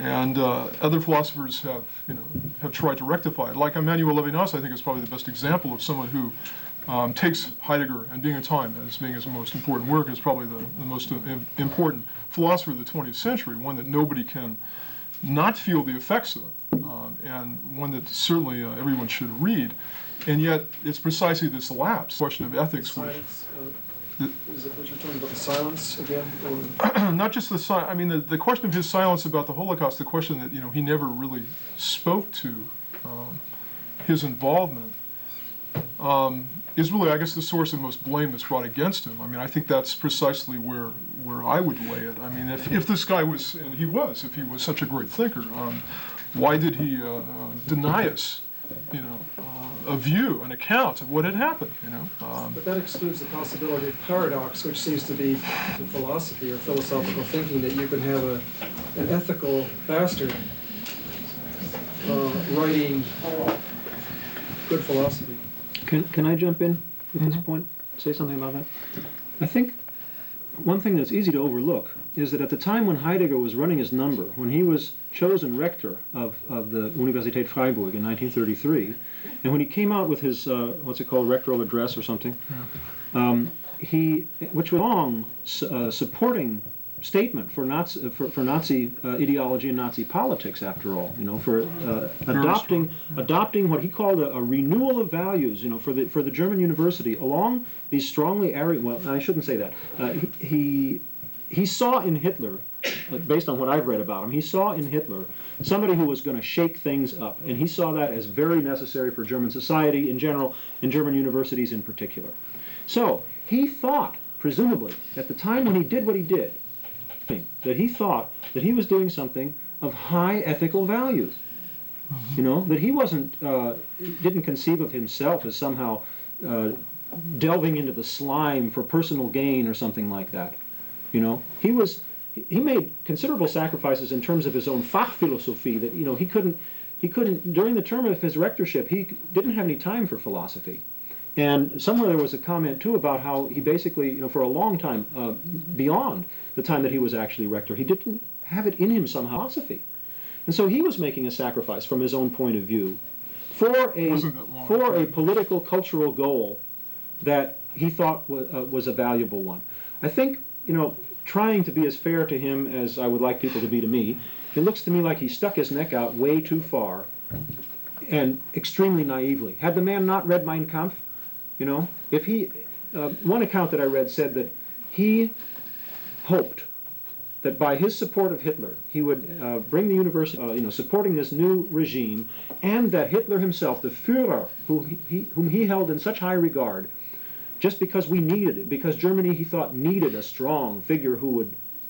And other philosophers have tried to rectify it. Like Emmanuel Levinas, I think, is probably the best example of someone who takes Heidegger and Being in Time as being his most important work, is probably the most important philosopher of the 20th century, one that nobody can not feel the effects of, and one that certainly everyone should read. And yet, it's precisely this lapse, question of ethics,
Silence, is it what you're talking about, the silence again?
Not just the silence. I mean, the question of his silence about the Holocaust, the question that he never really spoke to, his involvement, is really, I guess, the source of most blame that's brought against him. I mean, I think that's precisely where I would lay it. I mean, if this guy was, and he was, if he was such a great thinker, why did he deny us a view, an account of what had happened.
But that excludes the possibility of paradox, which seems to be the philosophy or philosophical thinking that you can have an ethical bastard writing good philosophy.
Can I jump in at this point, say something about that? I think one thing that's easy to overlook is that at the time when Heidegger was running his number, when he was chosen rector of the Universität Freiburg in 1933, and when he came out with his, what's it called, rectoral address or something, which was a long supporting statement for Nazi ideology and Nazi politics, after all, for adopting what he called a renewal of values, for the German university along these strongly Aryan. Well, I shouldn't say that. He saw in Hitler, based on what I've read about him, he saw in Hitler somebody who was going to shake things up, and he saw that as very necessary for German society in general, and German universities in particular. So he thought, presumably, at the time when he did what he did, that he thought that he was doing something of high ethical values. That he didn't conceive of himself as somehow delving into the slime for personal gain or something like that. He made considerable sacrifices in terms of his own Fachphilosophie that, he couldn't, during the term of his rectorship, he didn't have any time for philosophy. And somewhere there was a comment, too, about how he basically, for a long time, beyond the time that he was actually rector, he didn't have it in him somehow, philosophy. And so he was making a sacrifice from his own point of view for a political, cultural goal that he thought was a valuable one. I think, trying to be as fair to him as I would like people to be to me, it looks to me like he stuck his neck out way too far and extremely naively. Had the man not read Mein Kampf, if he, one account that I read said that he hoped that by his support of Hitler, he would bring the university, supporting this new regime, and that Hitler himself, the Führer, whom he held in such high regard, just because we needed it, because Germany, he thought, needed a strong figure who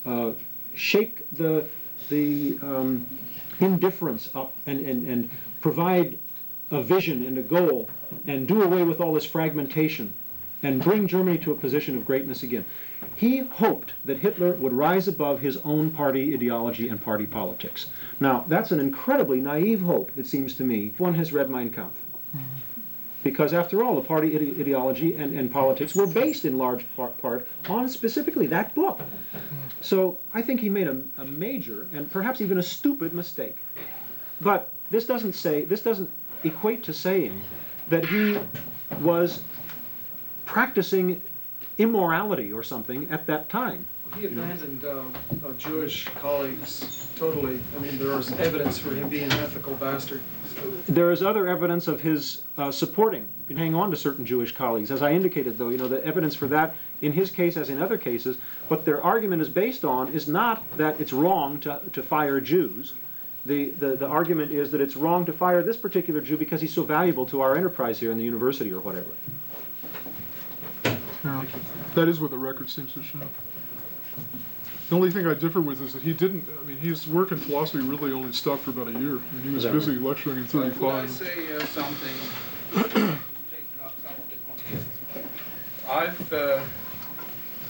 would shake the indifference up and provide a vision and a goal and do away with all this fragmentation and bring Germany to a position of greatness again. He hoped that Hitler would rise above his own party ideology and party politics. Now, that's an incredibly naive hope, it seems to me, if one has read Mein Kampf. Because after all, the party ideology and politics were based in large part on specifically that book. So I think he made a major and perhaps even a stupid mistake. But this doesn't equate to saying that he was practicing immorality or something at that time.
He abandoned Jewish colleagues totally. I mean, there is evidence for him being an ethical bastard.
There is other evidence of his supporting and hanging on to certain Jewish colleagues. As I indicated, though, the evidence for that, in his case as in other cases, what their argument is based on is not that it's wrong to fire Jews. The argument is that it's wrong to fire this particular Jew because he's so valuable to our enterprise here in the university or whatever.
Yeah, that is what the record seems to show. The only thing I differ with is that he didn't, his work in philosophy really only stopped for about a year. He was busy lecturing in 35.
Could I say something? Taking up some of the content. I've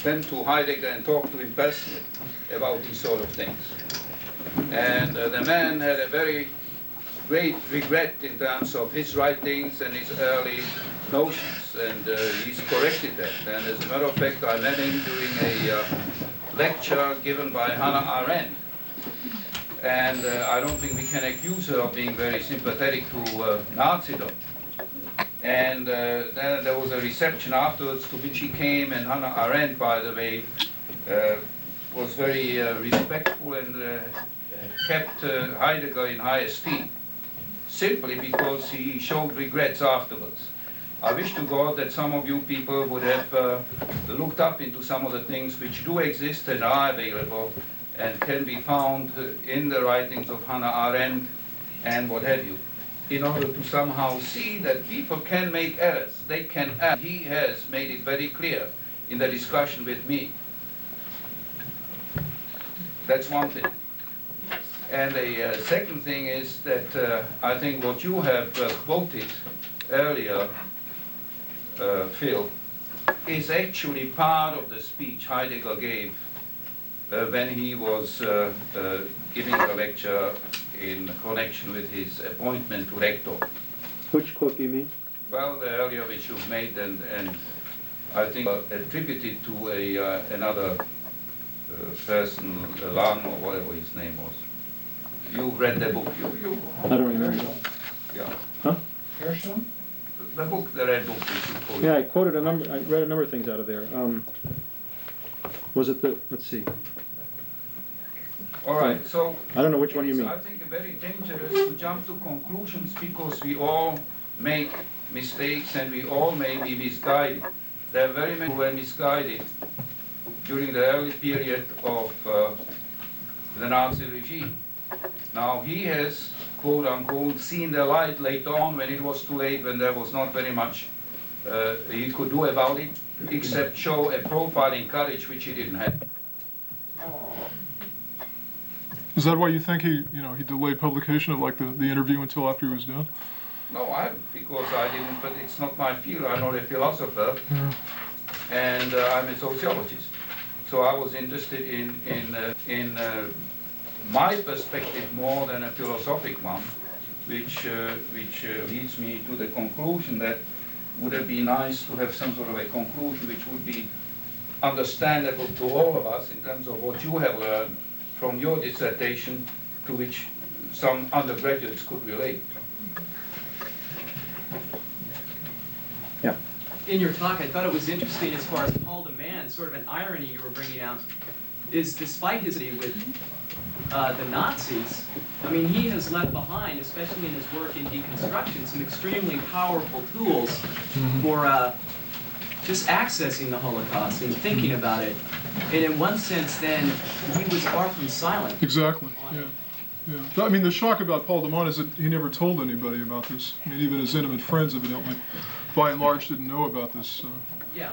been to Heidegger and talked to him personally about these sort of things. And the man had a very great regret in terms of his writings and his early notions, and he's corrected that. And as a matter of fact, I met him during a lecture given by Hannah Arendt. And I don't think we can accuse her of being very sympathetic to Nazism. And then there was a reception afterwards to which he came, and Hannah Arendt, by the way, was very respectful and kept Heidegger in high esteem, simply because he showed regrets afterwards. I wish to God that some of you people would have looked up into some of the things which do exist and are available and can be found in the writings of Hannah Arendt and what have you, in order to somehow see that people can make errors. They can err. He has made it very clear in the discussion with me. That's one thing. And the second thing is that I think what you have quoted earlier, Phil, is actually part of the speech Heidegger gave when he was giving a lecture in connection with his appointment to rector.
Which quote do you mean?
Well, the earlier which you've made, and I think attributed to another person, Lang or whatever his name was. You read the book. You
I don't remember.
Yeah.
Huh?
The book, the red book which you quoted.
Yeah, I quoted a number. I read a number of things out of there. Was it the? Let's see.
All right, so
I don't know which one you mean.
I think very dangerous to jump to conclusions because we all make mistakes and we all may be misguided. There are very many who were misguided during the early period of the Nazi regime. Now he has, quote unquote, seen the light later on when it was too late, when there was not very much he could do about it, except show a profiling courage which he didn't have.
Is that why you think he delayed publication of like the interview until after he was done?
No, because I didn't, but it's not my field. I'm not a philosopher, and I'm a sociologist. So I was interested in my perspective more than a philosophic one, which leads me to the conclusion that would it be nice to have some sort of a conclusion which would be understandable to all of us in terms of what you have learned from your dissertation, to which some undergraduates could relate.
Yeah.
In your talk, I thought it was interesting as far as Paul de Man, sort of an irony you were bringing out, is despite his with the Nazis, I mean, he has left behind, especially in his work in deconstruction, some extremely powerful tools for just accessing the Holocaust and thinking about it. And in one sense, then, he was far from silent.
Exactly, yeah. I mean, the shock about Paul de Man is that he never told anybody about this. I mean, even his intimate friends, evidently, by and large, didn't know about this.
Yeah.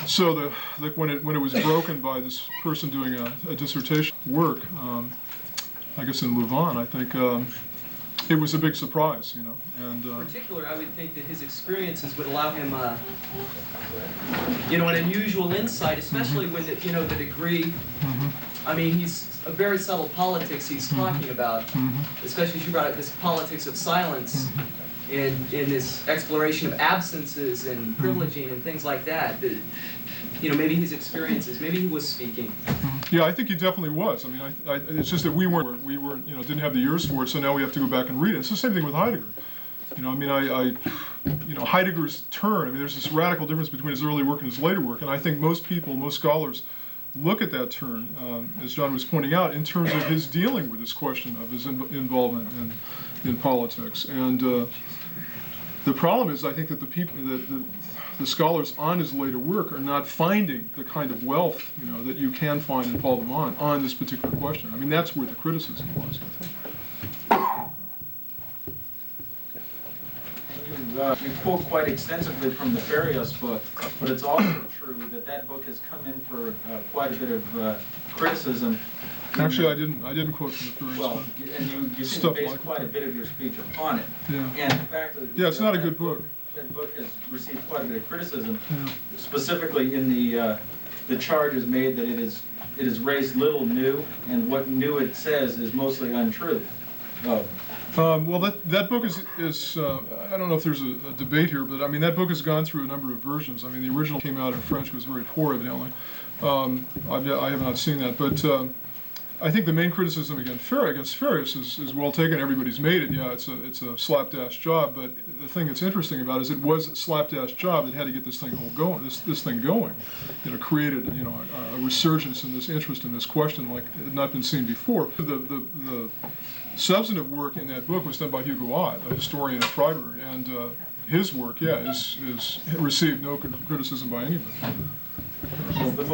So when it was broken by this person doing a dissertation work, I guess in Louvain, I think it was a big surprise, you know. And
in particular, I would think that his experiences would allow him, an unusual insight, especially when the degree. I mean, he's a very subtle politics he's talking about, especially as you brought up this politics of silence. In this exploration of absences and privileging and things like that, maybe his experiences, maybe he was speaking.
Yeah, I think he definitely was. I mean, it's just that we weren't, didn't have the ears for it, so now we have to go back and read it. It's the same thing with Heidegger. Heidegger's turn. I mean, there's this radical difference between his early work and his later work, and I think most scholars, look at that turn, as John was pointing out, in terms of his dealing with this question of his involvement in politics. And the problem is, I think that the scholars on his later work are not finding the kind of wealth, that you can find in Paul de Man on this particular question. I mean, that's where the criticism was, I think.
You quote quite extensively from the Farias book, but it's also true that book has come in for quite a bit of criticism.
Actually, I didn't quote from the Farias book.
Well, and you seem to base quite a bit of your speech upon it.
Yeah.
And the fact that
it's not a good book.
That book has received quite a bit of criticism, specifically in the charge is made that it has raised little new, and what new it says is mostly untrue.
Well, that book is I don't know if there's a debate here, but I mean, that book has gone through a number of versions. I mean, the original came out in French, was very poor, evidently. I have not seen that, but I think the main criticism against Farias is well taken. Everybody's made it. Yeah, it's a slapdash job, but the thing that's interesting about it is it was a slapdash job that had to get this thing going. This thing going, created a resurgence in this interest in this question like it had not been seen before. The substantive work in that book was done by Hugo Ott, a historian at Freiburg, and his work, is received no criticism by anybody.
Well, the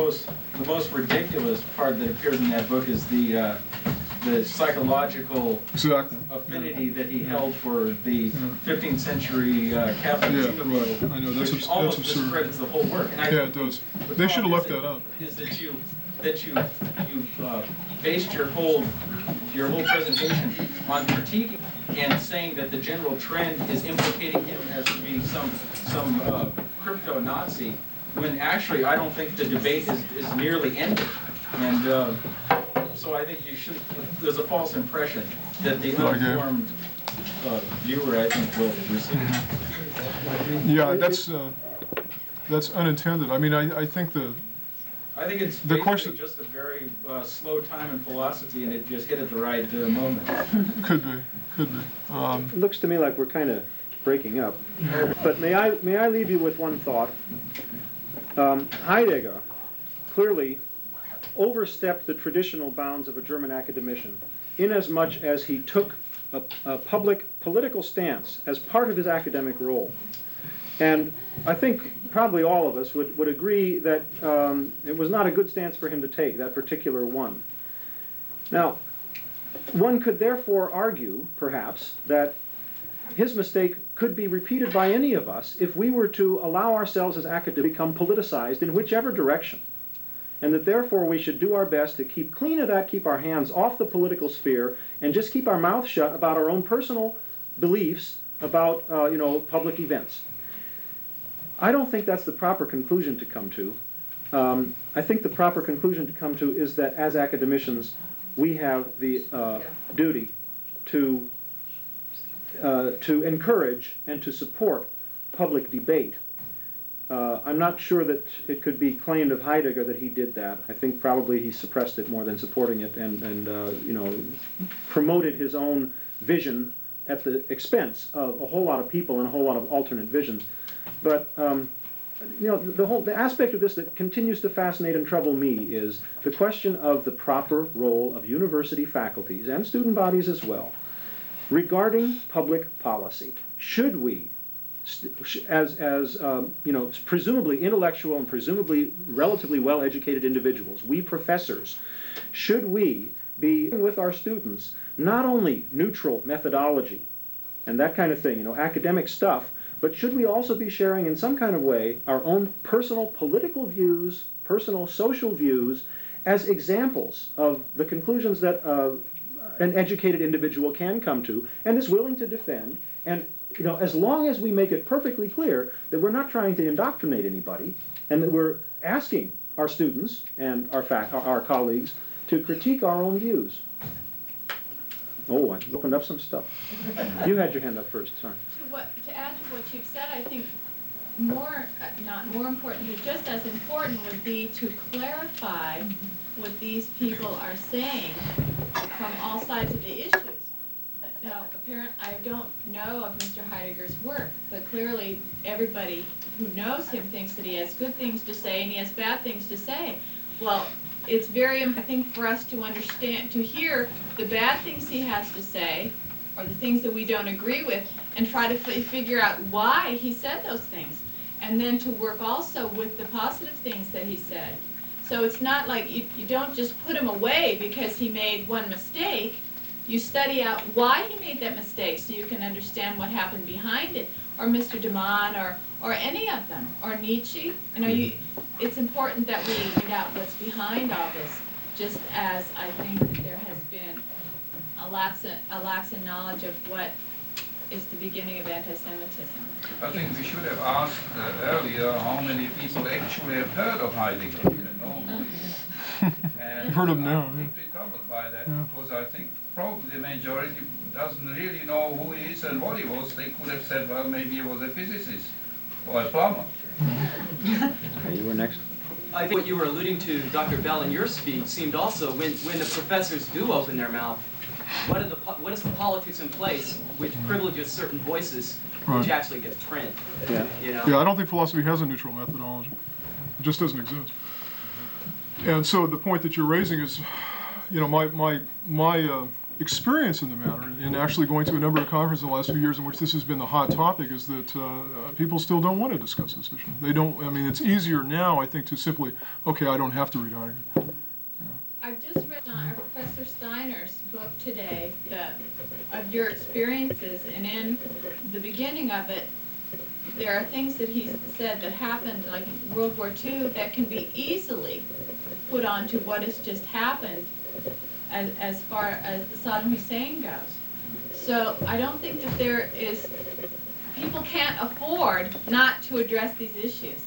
most ridiculous part that appears in that book is the psychological affinity that he held for the 15th century Catholic Judaism,
I know,
which almost discredits the whole work. And
it does. They should have left that out.
Is that you based your whole your whole presentation on critiquing and saying that the general trend is implicating him as to be some crypto-Nazi, when actually I don't think the debate is nearly ended. And so I think you should, there's a false impression that the uninformed viewer, I think, will receive.
Yeah, that's unintended. I mean, I think
I think it's
the question
just a very slow time in philosophy, and it just hit at the right moment.
Could be.
It looks to me like we're kind of breaking up. But may I leave you with one thought? Heidegger clearly overstepped the traditional bounds of a German academician inasmuch as he took a public political stance as part of his academic role. And I think probably all of us would agree that it was not a good stance for him to take, that particular one. Now, one could therefore argue, perhaps, that his mistake could be repeated by any of us if we were to allow ourselves as academics to become politicized in whichever direction. And that therefore we should do our best to keep clean of that, keep our hands off the political sphere, and just keep our mouth shut about our own personal beliefs about public events. I don't think that's the proper conclusion to come to. I think the proper conclusion to come to is that as academicians, we have the duty to encourage and to support public debate. I'm not sure that it could be claimed of Heidegger that he did that. I think probably he suppressed it more than supporting it, and promoted his own vision at the expense of a whole lot of people and a whole lot of alternate visions. But the aspect of this that continues to fascinate and trouble me is the question of the proper role of university faculties and student bodies as well regarding public policy. Should we, as presumably intellectual and presumably relatively well-educated individuals, we professors, should we be with our students not only neutral methodology and that kind of thing, academic stuff, but should we also be sharing in some kind of way our own personal political views, personal social views, as examples of the conclusions that an educated individual can come to and is willing to defend? And as long as we make it perfectly clear that we're not trying to indoctrinate anybody and that we're asking our students and our colleagues to critique our own views. Oh, I opened up some stuff. You had your hand up first, sorry.
To add to what you've said, I think not more importantly, just as important would be to clarify what these people are saying from all sides of the issues. Now, apparently, I don't know of Mr. Heidegger's work, but clearly everybody who knows him thinks that he has good things to say and he has bad things to say. Well, it's very important, I think, for us to understand, to hear the bad things he has to say, or the things that we don't agree with, and try to figure out why he said those things. And then to work also with the positive things that he said. So it's not like you don't just put him away because he made one mistake. You study out why he made that mistake so you can understand what happened behind it. Or Mr. Deman, or any of them, or Nietzsche. It's important that we find out what's behind all this, just as I think that there has been a lax in knowledge of what is the beginning of anti-Semitism.
I think we should have asked earlier how many people actually have heard of Heidegger.
You've heard of him now.
I'm deeply troubled by that, because I think probably the majority doesn't really know who he is and what he was. They could have said, well, maybe he was a physicist or a plumber.
Okay, you were next.
I think what you were alluding to, Dr. Bell, in your speech seemed also, when the professors do open their mouth, what is the politics in place which privileges certain voices, which actually gets print?
Yeah. I don't think philosophy has a neutral methodology. It just doesn't exist. And so the point that you're raising is, my experience in the matter, and actually going to a number of conferences in the last few years in which this has been the hot topic, is that people still don't want to discuss this issue. They don't. I mean, it's easier now, I think, to simply, okay, I don't have to read Heidegger.
I've just read Professor Steiner's book today of your experiences, and in the beginning of it, there are things that he said that happened, like in World War II, that can be easily put onto what has just happened. as far as Saddam Hussein goes. So I don't think that there is, people can't afford not to address these issues.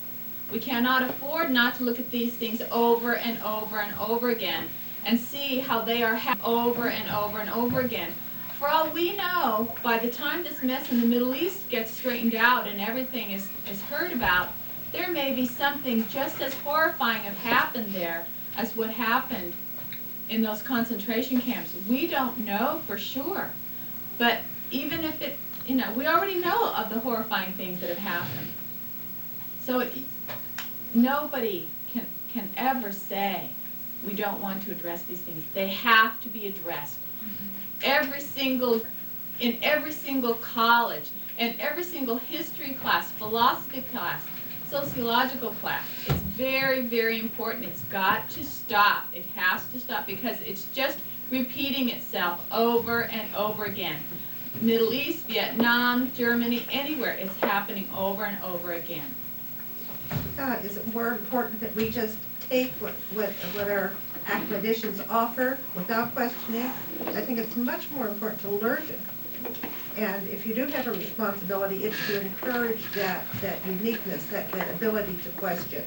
We cannot afford not to look at these things over and over and over again and see how they are over and over and over again. For all we know, by the time this mess in the Middle East gets straightened out and everything is heard about, there may be something just as horrifying have happened there as what happened in those concentration camps. We don't know for sure. But even if it, you know, we already know of the horrifying things that have happened. So nobody can ever say we don't want to address these things. They have to be addressed. In every single college, in every single history class, philosophy class, sociological class, it's very, very important. It's got to stop. It has to stop because it's just repeating itself over and over again. Middle East, Vietnam, Germany, anywhere, it's happening over and over again.
Is it more important that we just take what our academicians offer without questioning? I think it's much more important to learn it. And if you do have a responsibility, it's to encourage that uniqueness, that ability to question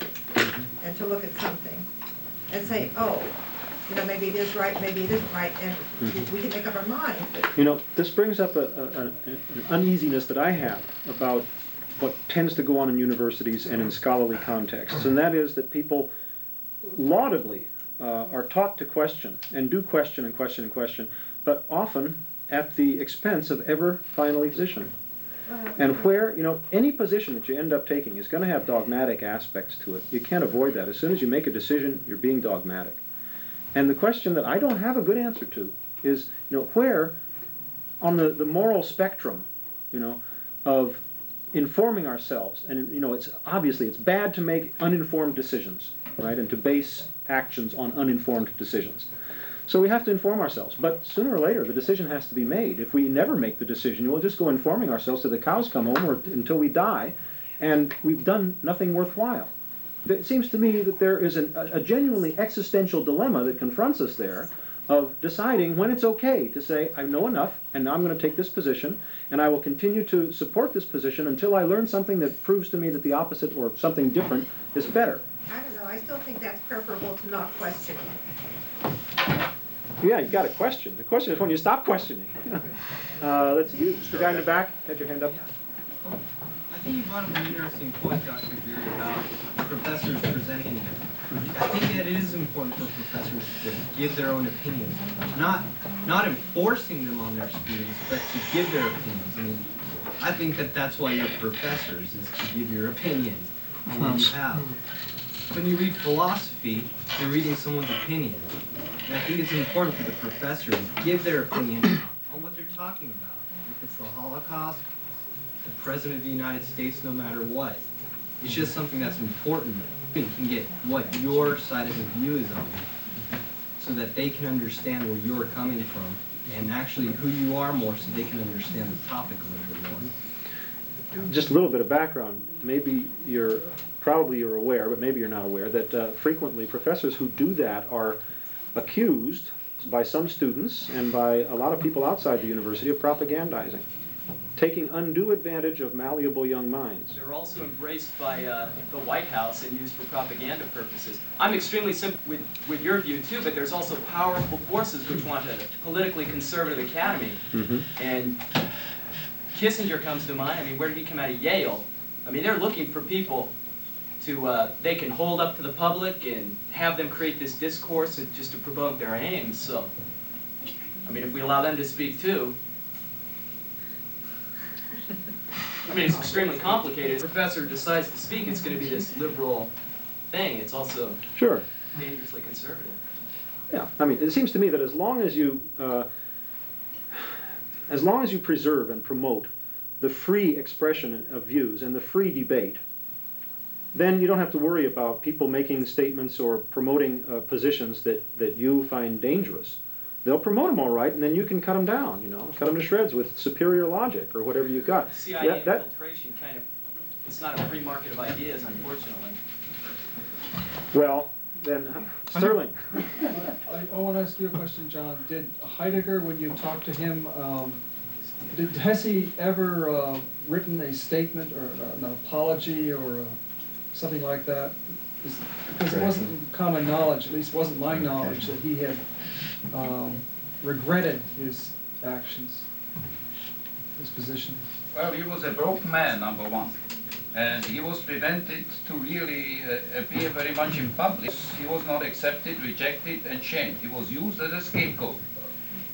and to look at something and say, oh, you know, maybe it is right, maybe it isn't right, and we can make up our mind.
You know, this brings up an uneasiness that I have about what tends to go on in universities and in scholarly contexts, and that is that people laudably are taught to question, and do question and question and question, but often at the expense of ever finally position. And where, you know, any position that you end up taking is going to have dogmatic aspects to it. You can't avoid that. As soon as you make a decision, you're being dogmatic. And the question that I don't have a good answer to is, you know, where on the moral spectrum, you know, of informing ourselves, and, you know, it's obviously, it's bad to make uninformed decisions, right, and to base actions on uninformed decisions. So we have to inform ourselves, but sooner or later the decision has to be made. If we never make the decision, we'll just go informing ourselves till the cows come home or until we die, and we've done nothing worthwhile. It seems to me that there is a genuinely existential dilemma that confronts us there of deciding when it's okay to say, I know enough, and now I'm going to take this position, and I will continue to support this position until I learn something that proves to me that the opposite or something different is better.
I don't know, I still think that's preferable to not questioning.
Yeah, you got to question. The question is when you stop questioning. Let's see, the guy in the back, had your hand up.
I think you brought up an interesting point, Dr. Beard, about professors presenting. I think that it is important for professors to give their own opinions, not enforcing them on their students, but to give their opinions. I mean, I think that that's why you're professors, is to give your opinions on what you have. When you read philosophy, you're reading someone's opinion. And I think it's important for the professor to give their opinion on what they're talking about. If it's the Holocaust, the President of the United States, no matter what. It's just something that's important. You can get what your side of the view is on it, so that they can understand where you're coming from, and actually who you are more, so they can understand the topic a little bit more.
Just a little bit of background. Maybe probably you're aware, but maybe you're not aware, that frequently professors who do that are accused by some students and by a lot of people outside the university of propagandizing, taking undue advantage of malleable young minds.
They're also embraced by the White House and used for propaganda purposes. I'm extremely sympathetic with your view too, but there's also powerful forces which want a politically conservative academy. And Kissinger comes to mind. I mean, where did he come out of? Yale. I mean, they're looking for people to, they can hold up to the public and have them create this discourse just to promote their aims. So, I mean, if we allow them to speak too, I mean, it's extremely complicated. If a professor decides to speak, it's going to be this liberal thing. It's also dangerously conservative.
Yeah, I mean, it seems to me that as long as you preserve and promote the free expression of views and the free debate, then you don't have to worry about people making statements or promoting positions that you find dangerous. They'll promote them all right, and then you can cut them down, you know, cut them to shreds with superior logic or whatever you've got.
CIA infiltration kind of, it's not a free market of ideas, unfortunately.
Well, then Sterling.
I want to ask you a question, John. Did Heidegger, when you talked to him, has he ever written a statement or an apology or something like that? Because it wasn't common knowledge, at least wasn't my knowledge, that he had regretted his actions, his position.
Well, he was a broke man, number one. And he was prevented to really appear very much in public. He was not accepted, rejected, and shamed. He was used as a scapegoat,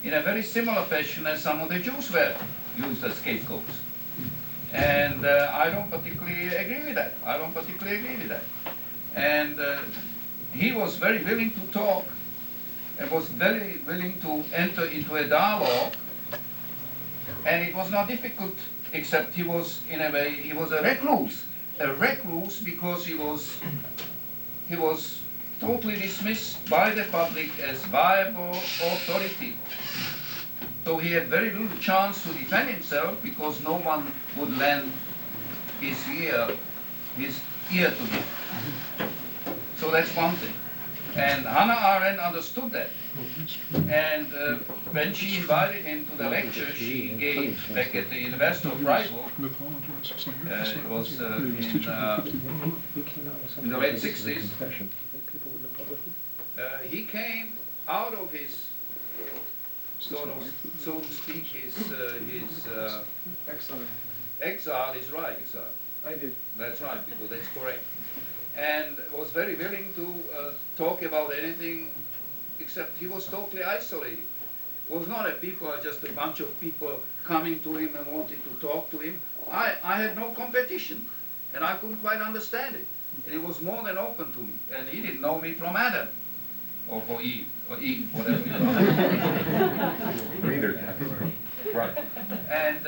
in a very similar fashion as some of the Jews were used as scapegoats. And I don't particularly agree with that. I don't particularly agree with that. And he was very willing to talk, and was very willing to enter into a dialogue. And it was not difficult, except he was, in a way, he was a recluse. A recluse because he was totally dismissed by the public as viable authority. So he had very little chance to defend himself because no one would lend his ear to him. So that's one thing. And Hannah Arendt understood that. And when she invited him to the lecture she gave back at the University of Freiburg, it was in the late 60s, he came out of his, sort of, so to speak, his exile is right, exile.
I did.
That's right, because that's correct. And was very willing to talk about anything, except he was totally isolated. It was not just a bunch of people coming to him and wanting to talk to him. I had no competition, and I couldn't quite understand it. And he was more than open to me, and he didn't know me from Adam, or for Eve, whatever you want.
Neither.
Right. And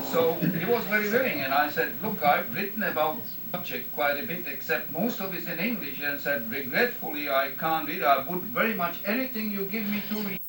so he was very willing, and I said, look, I've written about the subject quite a bit, except most of it's in English, and said, regretfully, I can't read. I would very much, anything you give me to read.